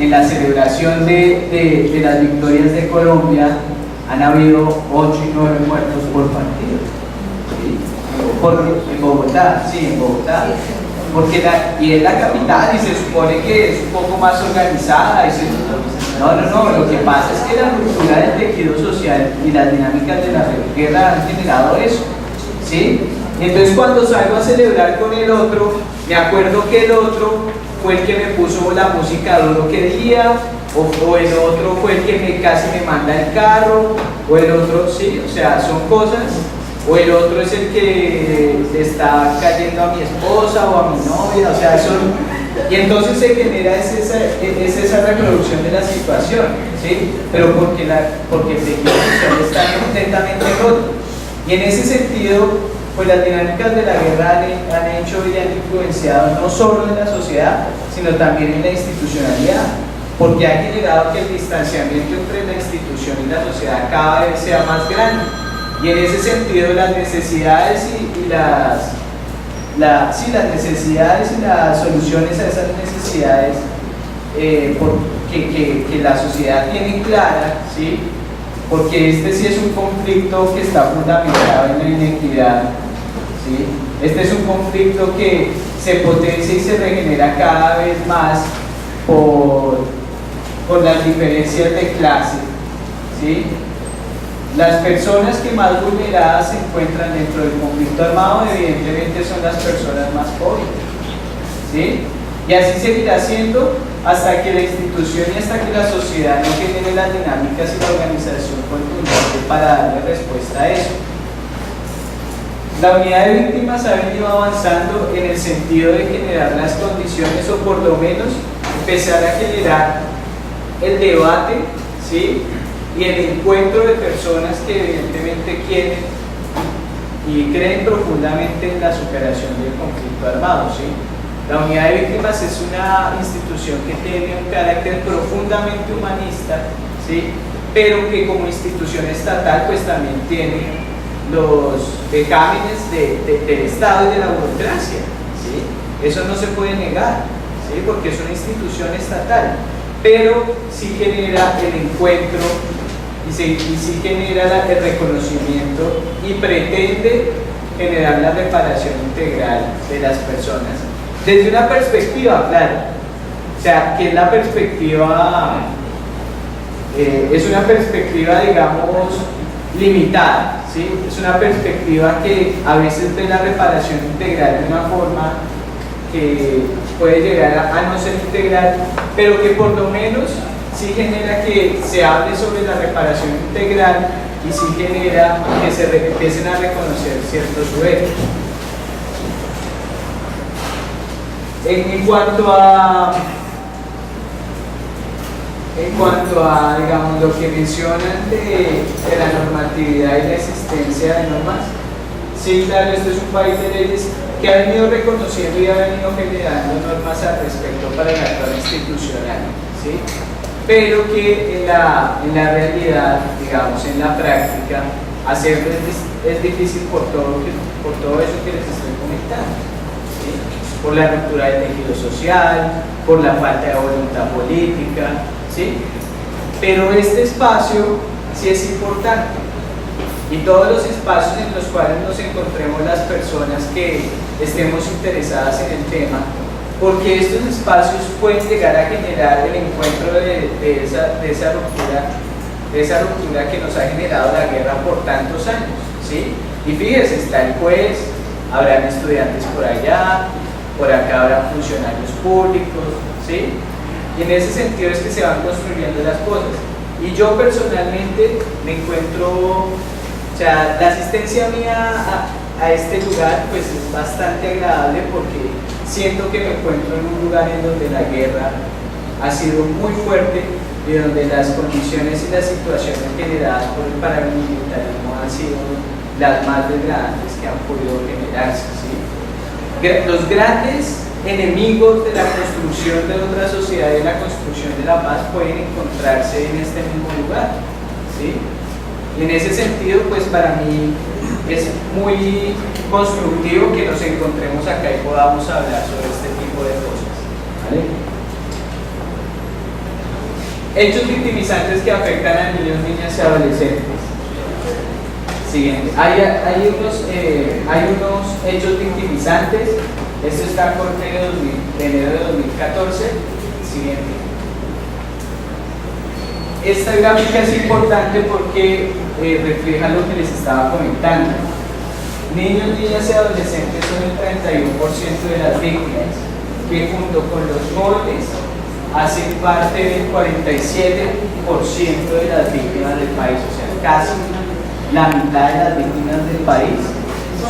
en la celebración de las victorias de Colombia han habido 8 y 9 muertos por partido, ¿sí? En Bogotá, sí, en Bogotá, porque y es la capital y se supone que es un poco más organizada. No, lo que pasa es que la ruptura del tejido social y las dinámicas de la guerra han generado eso, ¿sí? Entonces, cuando salgo a celebrar con el otro, me acuerdo que el otro fue el que me puso la música duro que día, o el otro fue el que casi me manda el carro, o el otro, sí, o sea, son cosas, o el otro es el que le está cayendo a mi esposa o a mi novia, o sea, y entonces se genera esa reproducción de la situación, ¿sí? Pero porque el tejido social está completamente roto. Y en ese sentido, pues las dinámicas de la guerra han hecho y han influenciado no solo en la sociedad, sino también en la institucionalidad, porque ha generado que el distanciamiento entre la institución y la sociedad cada vez sea más grande. Y en ese sentido, las necesidades y las necesidades y las soluciones a esas necesidades que la sociedad tiene clara, ¿sí? Porque este sí es un conflicto que está fundamentado en la inequidad, ¿sí? Este es un conflicto que se potencia y se regenera cada vez más por las diferencias de clase, ¿sí? Las personas que más vulneradas se encuentran dentro del conflicto armado, evidentemente, son las personas más pobres, ¿sí? Y así seguirá siendo hasta que la institución y hasta que la sociedad no genere las dinámicas y la organización contundente para darle respuesta a eso. La unidad de víctimas ha venido avanzando en el sentido de generar las condiciones, o por lo menos empezar a generar el debate, ¿sí? Y el encuentro de personas que evidentemente quieren y creen profundamente en la superación del conflicto armado, ¿sí? La unidad de víctimas es una institución que tiene un carácter profundamente humanista, ¿sí? Pero que como institución estatal pues también tiene los vejámenes del Estado y de la burocracia, ¿sí? Eso no se puede negar, ¿sí? Porque es una institución estatal, pero sí genera el encuentro y sí genera el reconocimiento y pretende generar la reparación integral de las personas desde una perspectiva, claro, o sea, que es la perspectiva, es una perspectiva, digamos, limitada, ¿sí? Es una perspectiva que a veces ve la reparación integral de una forma que puede llegar a no ser integral, pero que por lo menos sí genera que se hable sobre la reparación integral y sí genera que se empiecen a reconocer ciertos duelos. En cuanto a digamos, lo que mencionan de la normatividad y la existencia de normas, sí, claro, esto es un país de leyes que ha venido reconociendo y ha venido generando normas al respecto para el actual institucional, ¿sí? Pero que en la realidad, digamos, en la práctica, hacerlo es difícil por todo eso que les estoy comentando, ¿sí? Por la ruptura del tejido social, por la falta de voluntad política, ¿sí? Pero este espacio sí es importante, y todos los espacios en los cuales nos encontremos las personas que estemos interesadas en el tema, porque estos espacios pueden llegar a generar el encuentro de esa ruptura que nos ha generado la guerra por tantos años, ¿sí? Y fíjese, está el juez, habrán estudiantes por allá, por acá habrán funcionarios públicos, ¿sí? Y en ese sentido es que se van construyendo las cosas. Y yo personalmente me encuentro, o sea, la asistencia mía a este lugar pues es bastante agradable, porque siento que me encuentro en un lugar en donde la guerra ha sido muy fuerte y donde las condiciones y las situaciones generadas por el paramilitarismo han sido las más degradantes que han podido generarse, ¿sí? Los grandes enemigos de la construcción de otra sociedad y de la construcción de la paz pueden encontrarse en este mismo lugar, ¿sí? Y en ese sentido, pues para mí es muy constructivo que nos encontremos acá y podamos hablar sobre este tipo de cosas, ¿vale? Hechos victimizantes que afectan a niños, niñas y adolescentes. Siguiente. Hay unos hechos victimizantes. Esto está por enero de 2014. Siguiente. Esta gráfica es importante porque refleja lo que les estaba comentando. Niños, niñas y adolescentes son el 31% de las víctimas, que junto con los jóvenes hacen parte del 47% de las víctimas del país, o sea, casi la mitad de las víctimas del país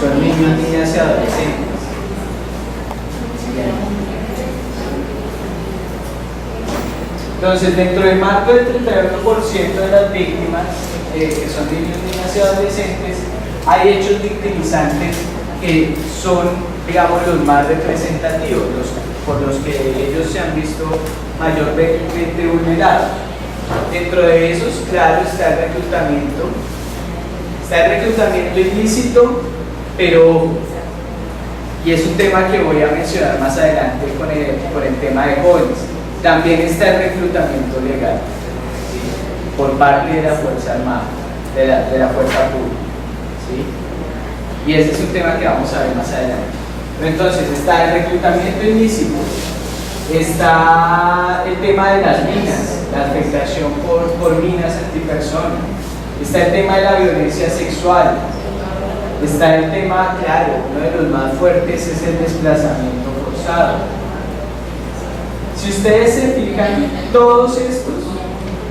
son niños, niñas y adolescentes. Entonces, dentro del marco del 31% de las víctimas, que son niños, niñas y adolescentes, hay hechos victimizantes que son, digamos, los más representativos, por los que ellos se han visto mayormente vulnerados. Dentro de esos, claro, está el reclutamiento. Está el reclutamiento ilícito, pero, y es un tema que voy a mencionar más adelante con el tema de jóvenes, también está el reclutamiento legal, ¿sí? Por parte de la Fuerza Armada, de la Fuerza Pública, ¿sí? Y ese es un tema que vamos a ver más adelante. Pero entonces está el reclutamiento ilícito, está el tema de las minas, la afectación por minas antipersona, está el tema de la violencia sexual, está el tema, claro, uno de los más fuertes es el desplazamiento forzado. Si ustedes se fijan, todos estos,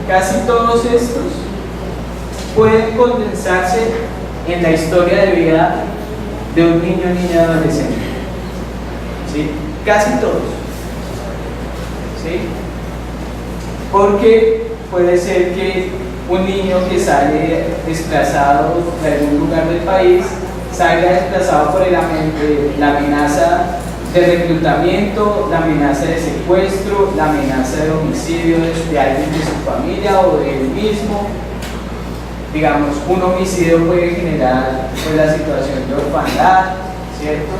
casi todos estos, pueden condensarse en la historia de vida de un niño, niña, adolescente, ¿sí? Casi todos, ¿sí? Porque puede ser que un niño que sale desplazado de algún lugar del país salga desplazado por la amenaza de reclutamiento, la amenaza de secuestro, la amenaza de homicidio de alguien de su familia o de él mismo. Digamos, un homicidio puede generar pues, la situación de orfandad, ¿cierto?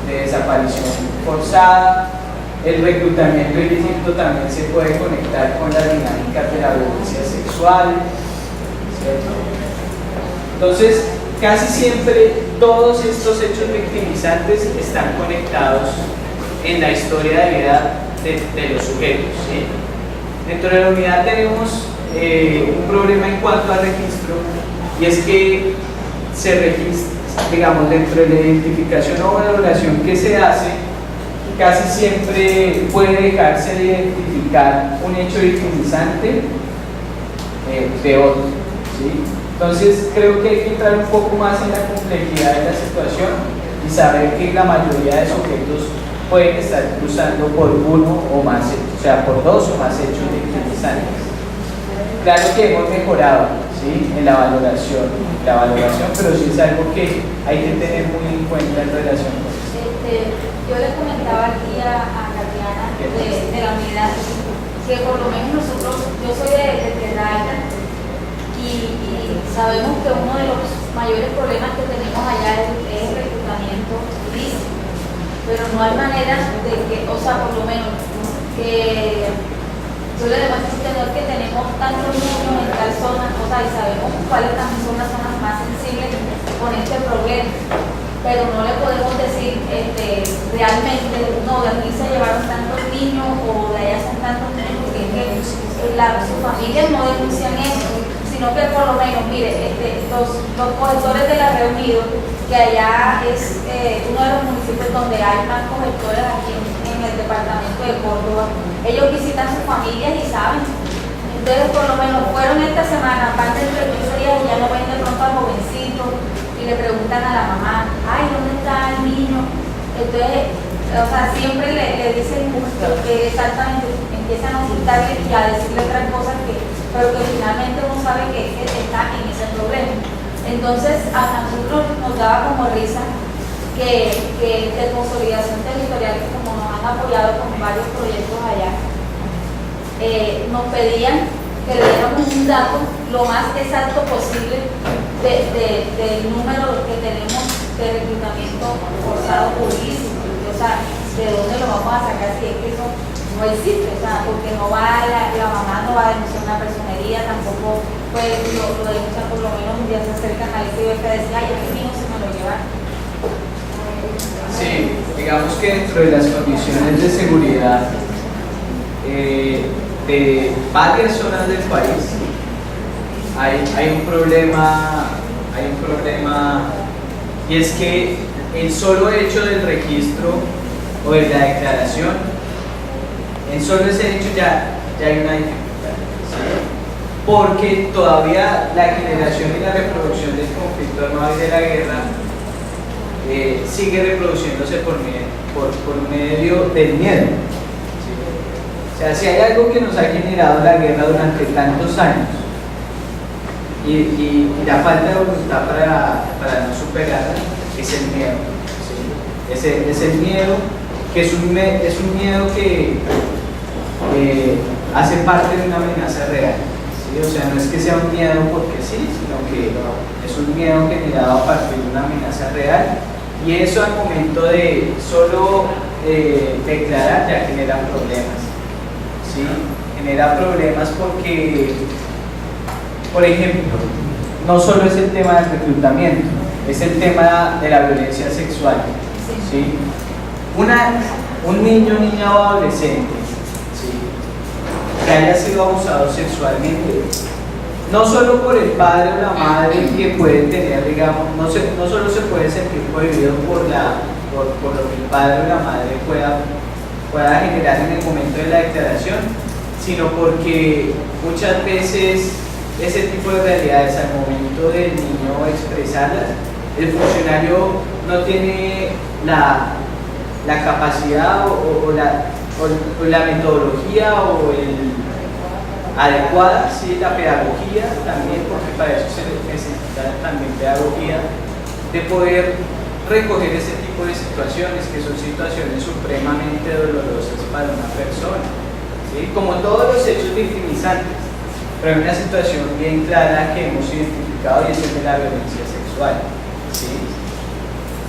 De desaparición forzada. El reclutamiento ilícito también se puede conectar con las dinámicas de la violencia sexual, ¿cierto? Entonces, casi siempre todos estos hechos victimizantes están conectados en la historia de vida de los sujetos, ¿sí? Dentro de la unidad tenemos un problema en cuanto al registro, y es que se registra, digamos, dentro de la identificación o valoración que se hace, casi siempre puede dejarse de identificar un hecho victimizante de otro, ¿sí? Entonces creo que hay que entrar un poco más en la complejidad de la situación y saber que la mayoría de sujetos pueden estar cruzando por uno o más hechos, o sea, por dos o más hechos victimizantes. Claro que hemos mejorado, ¿sí?, en la valoración, pero sí es algo que hay que tener muy en cuenta en relación con esto. Yo le comentaba aquí a Tatiana de la unidad que por lo menos nosotros, yo soy de Terraya y sabemos que uno de los mayores problemas que tenemos allá es el reclutamiento ilícito, pero no hay manera de que, o sea, por lo menos que yo le demuestro al señor que tenemos tantos niños en tal zona, o sea, y sabemos cuáles también son las zonas más sensibles con este problema, pero no le podemos decir realmente, no, de aquí se llevaron tantos niños o de allá son tantos niños, porque es que sus familias no denuncian eso, sino que por lo menos, mire, los colectores de la Reunido, que allá es uno de los municipios donde hay más colectores aquí en el departamento de Córdoba, ellos visitan sus familias y saben. Entonces, por lo menos fueron esta semana, aparte de 15 días, y ya no ven de pronto al jovencito y le preguntan a la mamá, ay, ¿dónde está el niño? Entonces, o sea, siempre le dicen que exactamente empiezan a ocultarle y a decirle otras cosas pero que finalmente uno sabe que está en ese problema. Entonces, a nosotros nos daba como risa que de consolidación territorial, que como nos han apoyado con varios proyectos allá, nos pedían que le diéramos un dato lo más exacto posible del número que tenemos de reclutamiento forzado por ilícito. O sea, ¿de dónde lo vamos a sacar si es que eso no existe? O sea, porque no va la mamá no va a denunciar una personería, tampoco pues lo denuncian, por lo menos un día se acercan al ICBF a decir, ay, el niño se me lo llevan. Sí, digamos que dentro de las condiciones de seguridad de varias zonas del país hay un problema y es que el solo hecho del registro o de la declaración, en solo ese hecho ya hay una dificultad, ¿sí? Porque todavía la generación y la reproducción del conflicto armado y de la guerra sigue reproduciéndose por medio del miedo, ¿sí? O sea, si hay algo que nos ha generado la guerra durante tantos años y la falta de voluntad para no superarla, es el miedo, ¿sí? Es el miedo, que es un miedo que hace parte de una amenaza real, ¿sí? O sea, no es que sea un miedo porque sí, sino que es un miedo generado a partir de una amenaza real, y eso al momento de solo declarar ya genera problemas, ¿sí? Genera problemas porque, por ejemplo, no solo es el tema del reclutamiento, es el tema de la violencia sexual, ¿sí? Un niño, niña o adolescente, ¿sí?, que haya sido abusado sexualmente, no solo por el padre o la madre que puede tener, digamos, no solo se puede sentir prohibido por lo que el padre o la madre pueda generar en el momento de la declaración, sino porque muchas veces ese tipo de realidades al momento del niño expresarlas, el funcionario no tiene la capacidad o la metodología o adecuada, ¿sí?, la pedagogía también, porque para eso se necesita también pedagogía, de poder recoger ese tipo de situaciones, que son situaciones supremamente dolorosas para una persona, ¿sí?, como todos los hechos victimizantes, pero hay una situación bien clara que hemos identificado y es el de la violencia sexual, ¿sí?,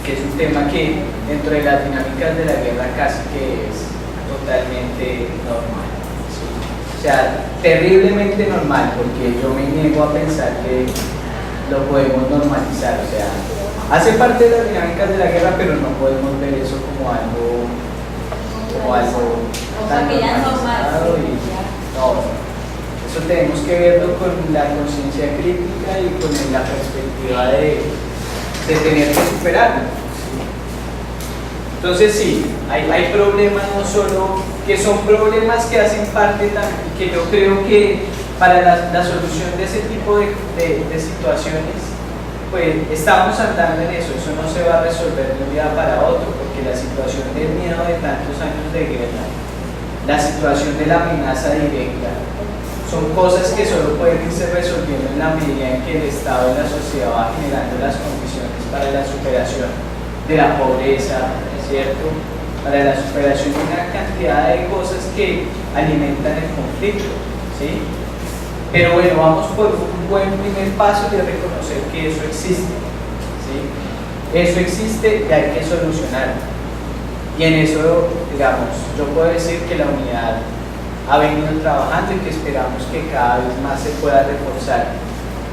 que es un tema que dentro de las dinámicas de la guerra casi que es totalmente normal, ¿sí? O sea, terriblemente normal, porque yo me niego a pensar que lo podemos normalizar, o sea, hace parte de las dinámicas de la guerra, pero no podemos ver eso como algo tan normalizado y no, eso tenemos que verlo con la conciencia crítica y con la perspectiva de tener que superarlo. Entonces sí, hay problemas no solo que son problemas que hacen parte también, que yo creo que para la solución de ese tipo de situaciones, pues estamos andando en eso. Eso no se va a resolver de un día para otro, porque la situación del miedo de tantos años de guerra, la situación de la amenaza directa, son cosas que solo pueden irse resolviendo en la medida en que el Estado y la sociedad va generando las condiciones para la superación de la pobreza, ¿cierto? Para la superación de una cantidad de cosas que alimentan el conflicto, ¿sí? Pero bueno, vamos por un buen primer paso de reconocer que eso existe, ¿sí? Eso existe y hay que solucionarlo. Y en eso, digamos, yo puedo decir que la unidad ha venido trabajando y que esperamos que cada vez más se pueda reforzar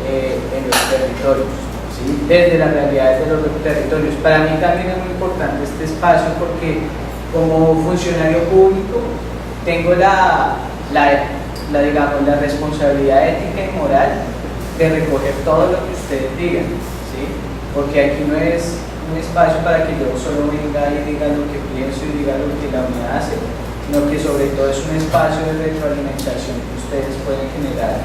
en los territorios, ¿sí? Desde las realidades de los territorios. Para mí también es muy importante este espacio porque como funcionario público tengo digamos, la responsabilidad ética y moral de recoger todo lo que ustedes digan, ¿sí? Porque aquí no es un espacio para que yo solo venga y diga lo que pienso y diga lo que la unidad hace, sino que sobre todo es un espacio de retroalimentación que ustedes pueden generar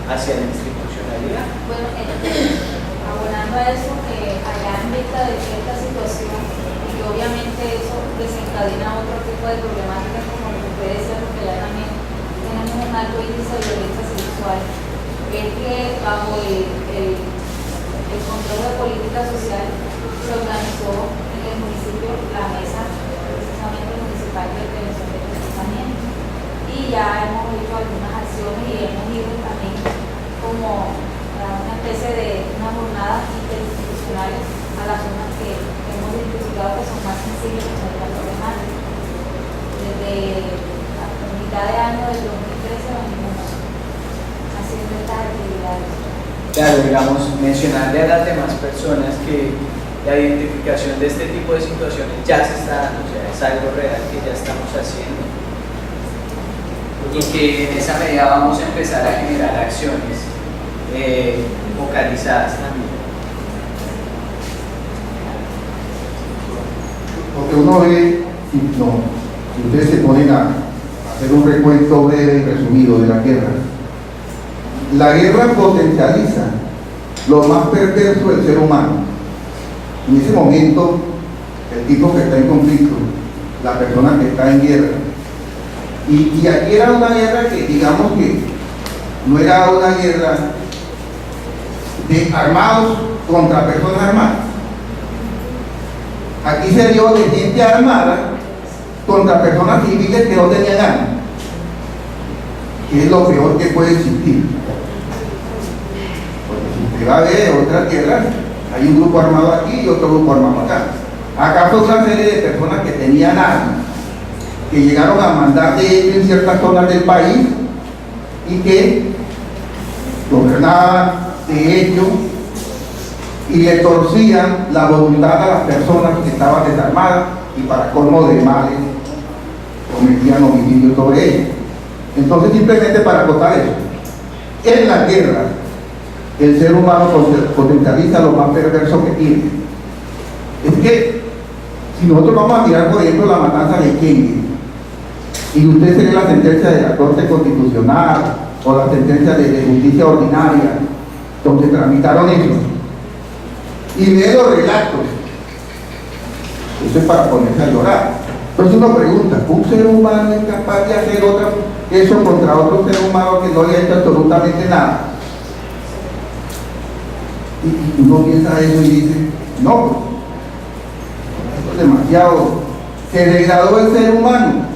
hacia la institucionalidad. Bueno, abonando a eso, allá en vista de cierta situación, y que obviamente eso desencadena otro tipo de problemáticas como lo que puede ser, porque allá también tenemos un alto índice de violencia sexual, es que bajo el control de política social se organizó en el municipio la mesa precisamente municipal de prevención de comportamiento, y ya hemos hecho algunas acciones y hemos ido también como a una especie de unas jornadas interinstitucionales a las zonas que hemos identificado que son más sensibles con la problemática. Desde la mitad de año del 2013 venimos haciendo estas actividades. Claro, digamos, mencionarle a las demás personas que la identificación de este tipo de situaciones ya se está dando, o sea, es algo real que ya estamos haciendo y que en esa medida vamos a empezar a generar acciones focalizadas también. Lo que uno ve, si ustedes se ponen a hacer un recuento breve y resumido de la guerra potencializa lo más perverso del ser humano. En ese momento, el tipo que está en conflicto, la persona que está en guerra, y aquí era una guerra que, digamos que no era una guerra de armados contra personas armadas. Aquí se dio de gente armada contra personas civiles que no tenían armas, que es lo peor que puede existir. Porque si usted va a ver otras guerras, hay un grupo armado aquí y otro grupo armado acá. Acá fue una serie de personas que tenían armas, que llegaron a mandar de ellos en ciertas zonas del país y que gobernaban de ellos y le torcían la voluntad a las personas que estaban desarmadas y para colmo de males cometían homicidios sobre ellos. Entonces, simplemente para acotar eso, en la guerra el ser humano potencializa lo más perverso que tiene. Es que si nosotros vamos a mirar, por ejemplo, la matanza de Kennedy, y usted se lee la sentencia de la Corte Constitucional o la sentencia de justicia ordinaria donde tramitaron eso, y lee los relatos, eso es para ponerse a llorar. Entonces uno pregunta, ¿un ser humano es capaz de hacer eso contra otro ser humano que no le ha hecho absolutamente nada? Y uno piensa eso y dice, no, eso es demasiado. Se degradó el ser humano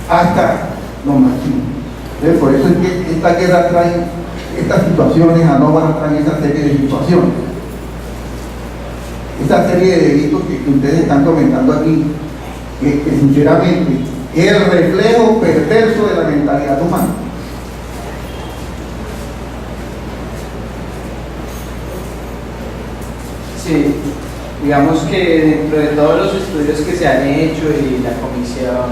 hasta lo máximo. Entonces, por eso es que esta guerra trae estas situaciones anómalas, traen esta serie de situaciones. Esta serie de delitos que ustedes están comentando aquí, que sinceramente es el reflejo perverso de la mentalidad humana. Sí, digamos que dentro de todos los estudios que se han hecho y la Comisión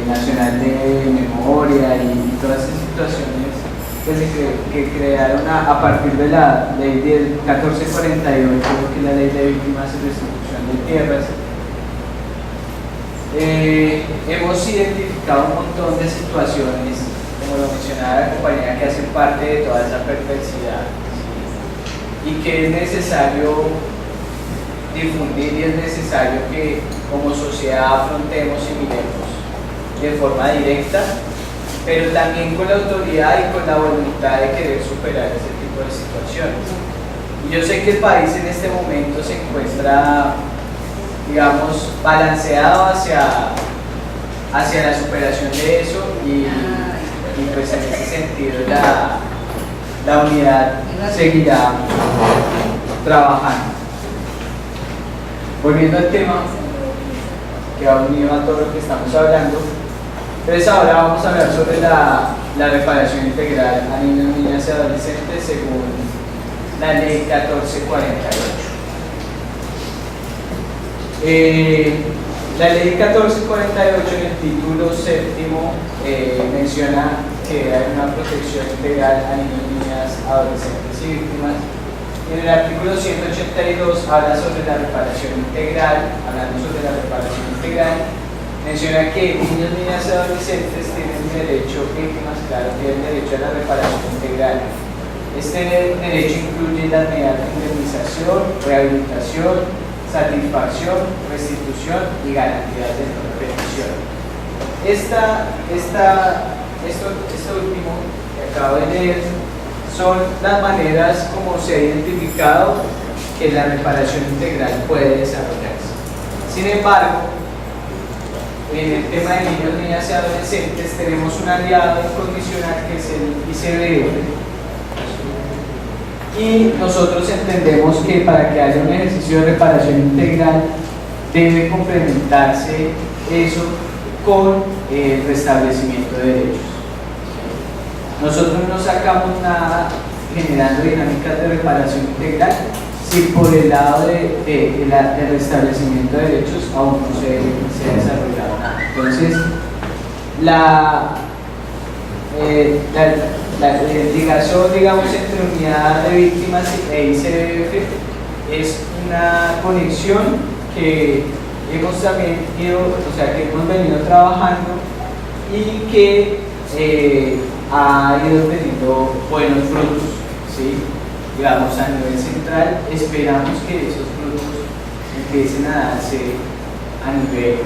Nacional de Memoria y todas esas situaciones que crearon a partir de la ley del 1448, que es la ley de víctimas y restitución de tierras, hemos identificado un montón de situaciones como lo mencionaba la compañera, que hacen parte de toda esa perversidad, ¿sí? Y que es necesario difundir y es necesario que como sociedad afrontemos y miremos de forma directa, pero también con la autoridad y con la voluntad de querer superar ese tipo de situaciones. Y yo sé que el país en este momento se encuentra, digamos, balanceado hacia la superación de eso y pues en ese sentido la unidad seguirá trabajando. Volviendo al tema que va unido a todo lo que estamos hablando, entonces ahora vamos a hablar sobre la reparación integral a niños, niñas y adolescentes según la ley 1448. La ley 1448 en el título séptimo menciona que hay una protección integral a niños, niñas, adolescentes y víctimas. En el artículo 182 habla sobre la reparación integral, hablando sobre la reparación integral, menciona que niños, niñas y adolescentes tienen derecho, víctimas, claro, tienen derecho a la reparación integral. Este derecho incluye las medidas de indemnización, rehabilitación, satisfacción, restitución y garantías de no repetición. Esto último que acabo de leer son las maneras como se ha identificado que la reparación integral puede desarrollarse. Sin embargo, en el tema de niños, niñas y adolescentes tenemos un aliado incondicional que es el ICBF, y nosotros entendemos que para que haya un ejercicio de reparación integral debe complementarse eso con el restablecimiento de derechos. Nosotros no sacamos nada generando dinámicas de reparación integral si por el lado del restablecimiento de derechos aún no se ha desarrollado nada. Entonces, la ligación, digamos, entre unidad de víctimas e ICBF es una conexión que hemos también hemos venido trabajando y que ha ido teniendo buenos frutos, ¿sí? Digamos, a nivel central. Esperamos que esos frutos empiecen a darse a nivel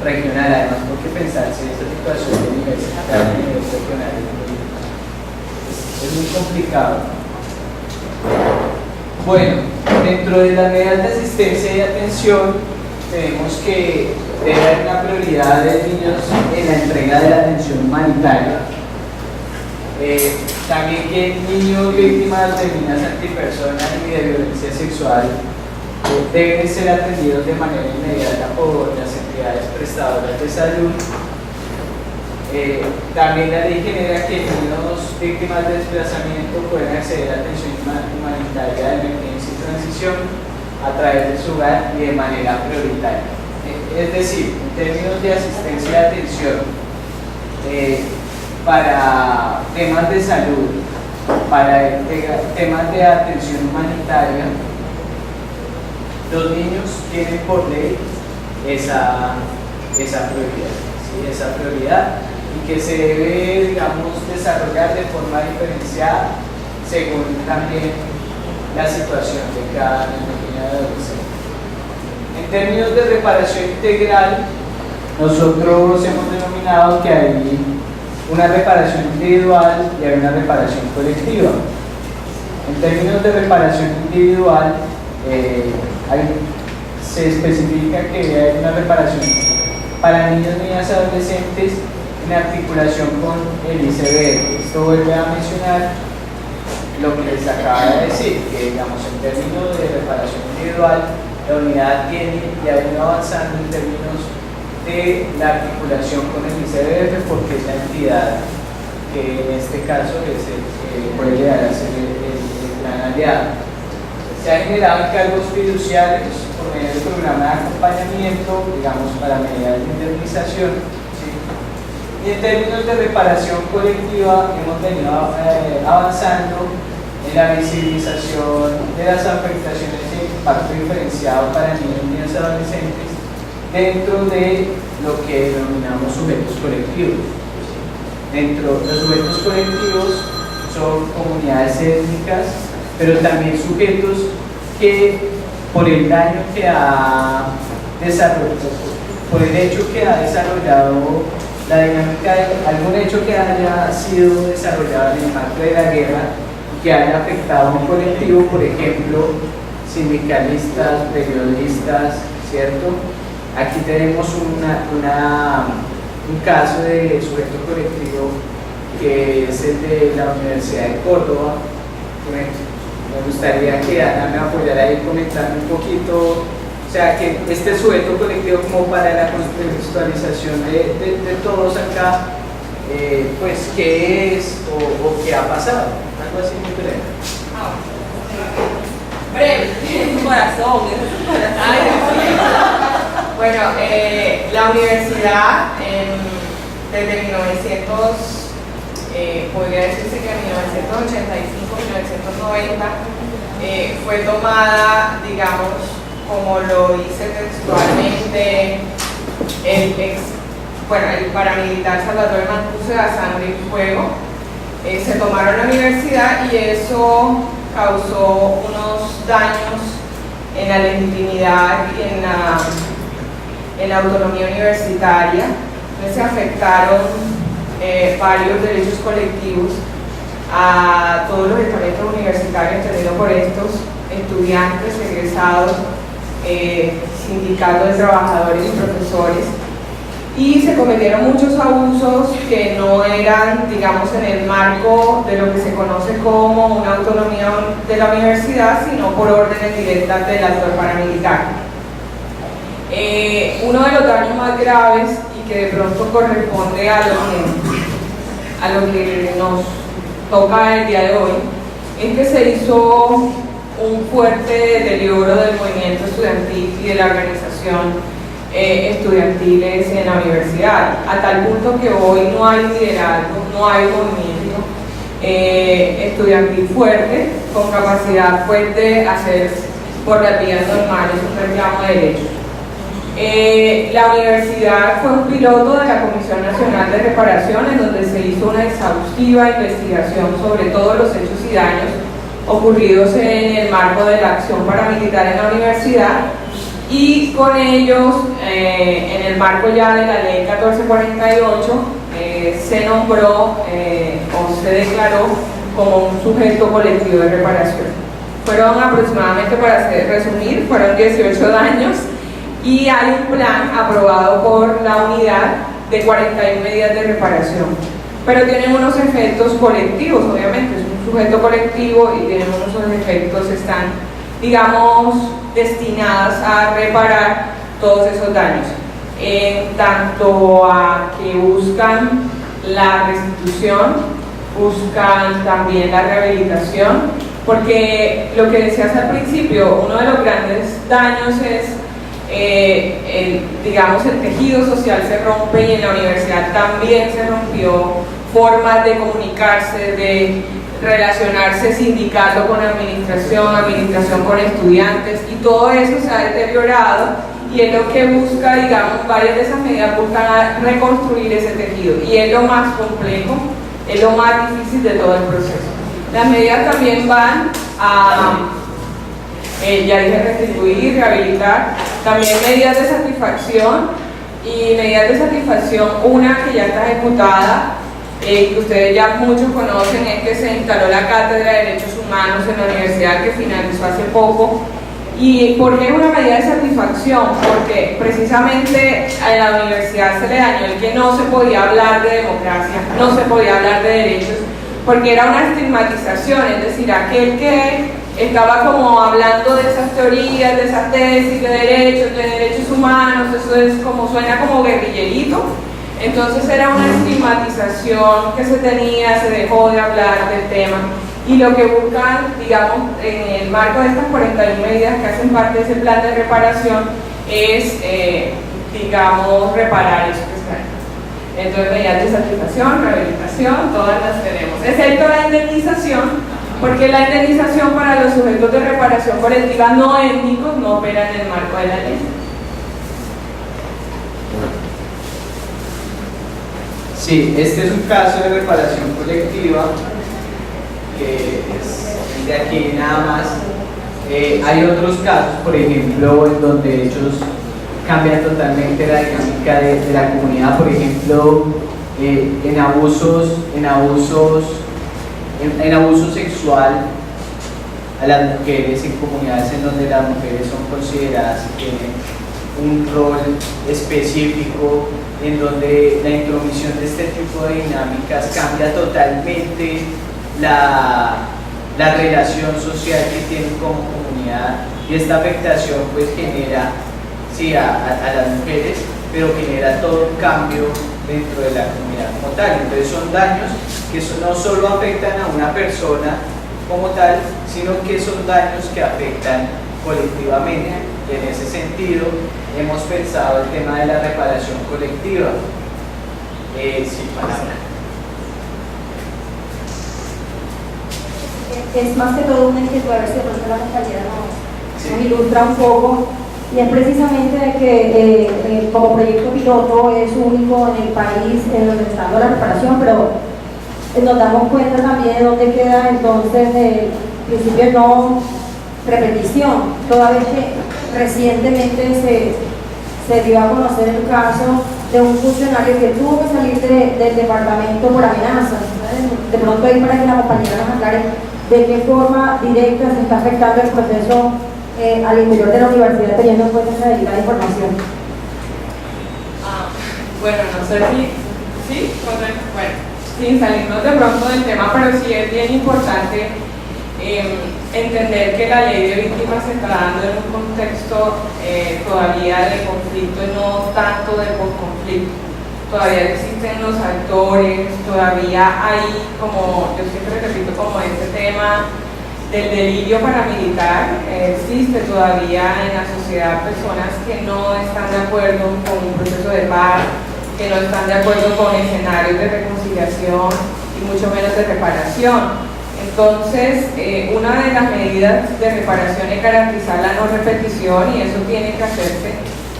regional, además, porque pensarse en esta situación de nivel central y nivel regional es muy complicado. Bueno, dentro de las medidas de asistencia y atención tenemos que debe haber una prioridad de niños en la entrega de la atención humanitaria. También que niños víctimas de minas antipersonas y de violencia sexual deben ser atendidos de manera inmediata por las entidades prestadoras de salud. También la ley genera que niños víctimas de desplazamiento pueden acceder a atención humanitaria de emergencia y transición a través de su hogar y de manera prioritaria. Es decir, en términos de asistencia y atención para temas de salud, para temas de atención humanitaria, los niños tienen por ley esa prioridad, ¿sí? Esa prioridad, y que se debe, digamos, desarrollar de forma diferenciada según también la situación de cada niño y adolescente. En términos de reparación integral, nosotros hemos denominado que hay una reparación individual y hay una reparación colectiva. En términos de reparación individual, se especifica que hay una reparación para niños, niñas y adolescentes en articulación con el ICBF. Esto vuelve a mencionar lo que les acaba de decir, que digamos en términos de reparación individual, la unidad tiene y ha venido avanzando en términos de la articulación con el ICBF, porque es la entidad que en este caso es el que puede llegar a ser el gran aliado. Se han generado encargos fiduciarios por medio del programa de acompañamiento, digamos, para medidas de indemnización, ¿sí? Y en términos de reparación colectiva hemos venido avanzando en la visibilización de las afectaciones de impacto diferenciado para niños, niñas y adolescentes dentro de lo que denominamos sujetos colectivos. Dentro de los sujetos colectivos son comunidades étnicas, pero también sujetos que por el daño que ha desarrollado, por el hecho que ha desarrollado la dinámica de algún hecho que haya sido desarrollado en el marco de la guerra y que haya afectado a un colectivo, por ejemplo, sindicalistas, periodistas, ¿cierto? Aquí tenemos un caso de sujeto colectivo que es el de la Universidad de Córdoba. Me gustaría que Ana me apoyara ahí comentando un poquito, o sea, que este sujeto colectivo como para la contextualización de todos acá, pues qué es o qué ha pasado, algo así muy breve. Breve, es un corazón, Bueno, la universidad desde 1900, podría decirse que en 1985-1990 fue tomada, digamos, como lo dice textualmente el paramilitar Salvatore Mancuso a sangre y fuego. Se tomaron la universidad y eso causó unos daños en la legitimidad y en la autonomía universitaria. Entonces se afectaron varios derechos colectivos a todos los estamentos universitarios, entendido por estos estudiantes, egresados, sindicatos de trabajadores y profesores, y se cometieron muchos abusos que no eran, digamos, en el marco de lo que se conoce como una autonomía de la universidad, sino por órdenes directas del actor paramilitar. Uno de los daños más graves y que de pronto corresponde a lo que nos toca el día de hoy es que se hizo un fuerte deterioro del movimiento estudiantil y de la organización estudiantiles en la universidad, a tal punto que hoy no hay liderazgo, no hay movimiento estudiantil fuerte, con capacidad fuerte de hacer por las vías normales un reclamo de derechos. La universidad fue un piloto de la Comisión Nacional de Reparación, en donde se hizo una exhaustiva investigación sobre todos los hechos y daños ocurridos en el marco de la acción paramilitar en la universidad, y con ellos, en el marco ya de la ley 1448, se nombró o se declaró como un sujeto colectivo de reparación. Fueron aproximadamente, para resumir, fueron 18 daños, y hay un plan aprobado por la unidad de 41 medidas de reparación, pero tienen unos efectos colectivos, obviamente, es un sujeto colectivo y tienen unos efectos, están, digamos, destinadas a reparar todos esos daños, tanto a que buscan la restitución, buscan también la rehabilitación, porque lo que decías al principio, uno de los grandes daños es digamos, el tejido social se rompe, y en la universidad también se rompió formas de comunicarse, de relacionarse, sindicato con administración, administración con estudiantes, y todo eso se ha deteriorado, y es lo que busca, digamos, varias de esas medidas buscan reconstruir ese tejido, y es lo más complejo, es lo más difícil de todo el proceso. Las medidas también van a ya dije restituir, rehabilitar, también medidas de satisfacción, y medidas de satisfacción, una que ya está ejecutada, que ustedes ya muchos conocen, es que se instaló la Cátedra de Derechos Humanos en la universidad, que finalizó hace poco. ¿Y por qué es una medida de satisfacción? Porque precisamente a la universidad se le dañó el que no se podía hablar de democracia, no se podía hablar de derechos, porque era una estigmatización, es decir, aquel que estaba como hablando de esas teorías, de esas tesis de derechos humanos, eso es como, suena como guerrillerito. Entonces era una estigmatización que se tenía, se dejó de hablar del tema, y lo que buscan, digamos, en el marco de estas 41 medidas que hacen parte de ese plan de reparación es, digamos, reparar eso que está ahí. Entonces, medidas de satisfacción, rehabilitación, todas las tenemos, excepto la indemnización, porque la indemnización para los sujetos de reparación colectiva no étnicos no opera en el marco de la ley. Sí, este es un caso de reparación colectiva, que es el de aquí nada más. Hay otros casos, por ejemplo, en donde ellos cambian totalmente la dinámica de la comunidad, por ejemplo, en abuso sexual a las mujeres, en comunidades en donde las mujeres son consideradas y tienen un rol específico, en donde la intromisión de este tipo de dinámicas cambia totalmente la relación social que tienen como comunidad, y esta afectación pues genera, sí, a las mujeres, pero genera todo un cambio dentro de la comunidad como tal. Entonces son daños que no solo afectan a una persona como tal, sino que son daños que afectan colectivamente. Y en ese sentido hemos pensado el tema de la reparación colectiva. Sin palabra. Es más que todo una inquietud, a ver si de pronto la compañera nos ilustra un poco, y es precisamente de que como proyecto piloto es único en el país en donde está dando la reparación, pero nos damos cuenta también de dónde queda entonces el principio de no repetición, toda vez que recientemente se dio a conocer el caso de un funcionario que tuvo que salir del departamento por amenazas. De pronto ahí para que la compañera nos aclare de qué forma directa se está afectando el proceso al interior de la universidad, teniendo en cuenta esa delicada información. Bueno, no sé sí, bueno, sin salirnos de pronto del tema, pero sí es bien importante entender que la ley de víctimas se está dando en un contexto todavía de conflicto y no tanto de posconflicto. Todavía existen los actores, todavía hay, como yo siempre repito, como este tema del delirio paramilitar. Existe todavía en la sociedad personas que no están de acuerdo con un proceso de paz, que no están de acuerdo con escenarios de reconciliación y mucho menos de reparación. Entonces, una de las medidas de reparación es garantizar la no repetición, y eso tiene que hacerse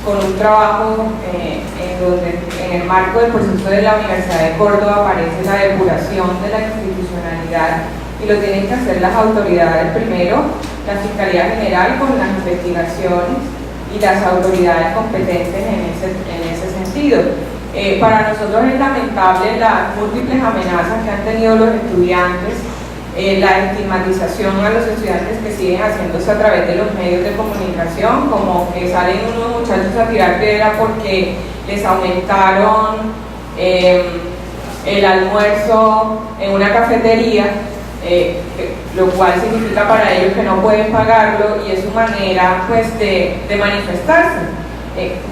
con un trabajo en donde en el marco del proceso de la Universidad de Córdoba aparece la depuración de la institucionalidad, y lo tienen que hacer las autoridades primero, la Fiscalía General con las investigaciones y las autoridades competentes en ese sentido. Para nosotros es lamentable las múltiples amenazas que han tenido los estudiantes, la estigmatización a los estudiantes que siguen haciéndose a través de los medios de comunicación, como que salen unos muchachos a tirar piedra porque les aumentaron el almuerzo en una cafetería, lo cual significa para ellos que no pueden pagarlo, y es su manera pues de manifestarse.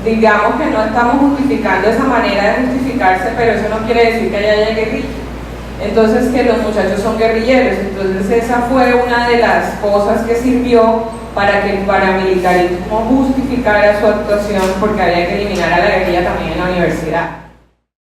Digamos que no estamos justificando esa manera de justificarse, pero eso no quiere decir que haya guerrilla. Entonces, que los muchachos son guerrilleros. Entonces esa fue una de las cosas que sirvió para que el paramilitarismo justificara su actuación, porque había que eliminar a la guerrilla también en la universidad.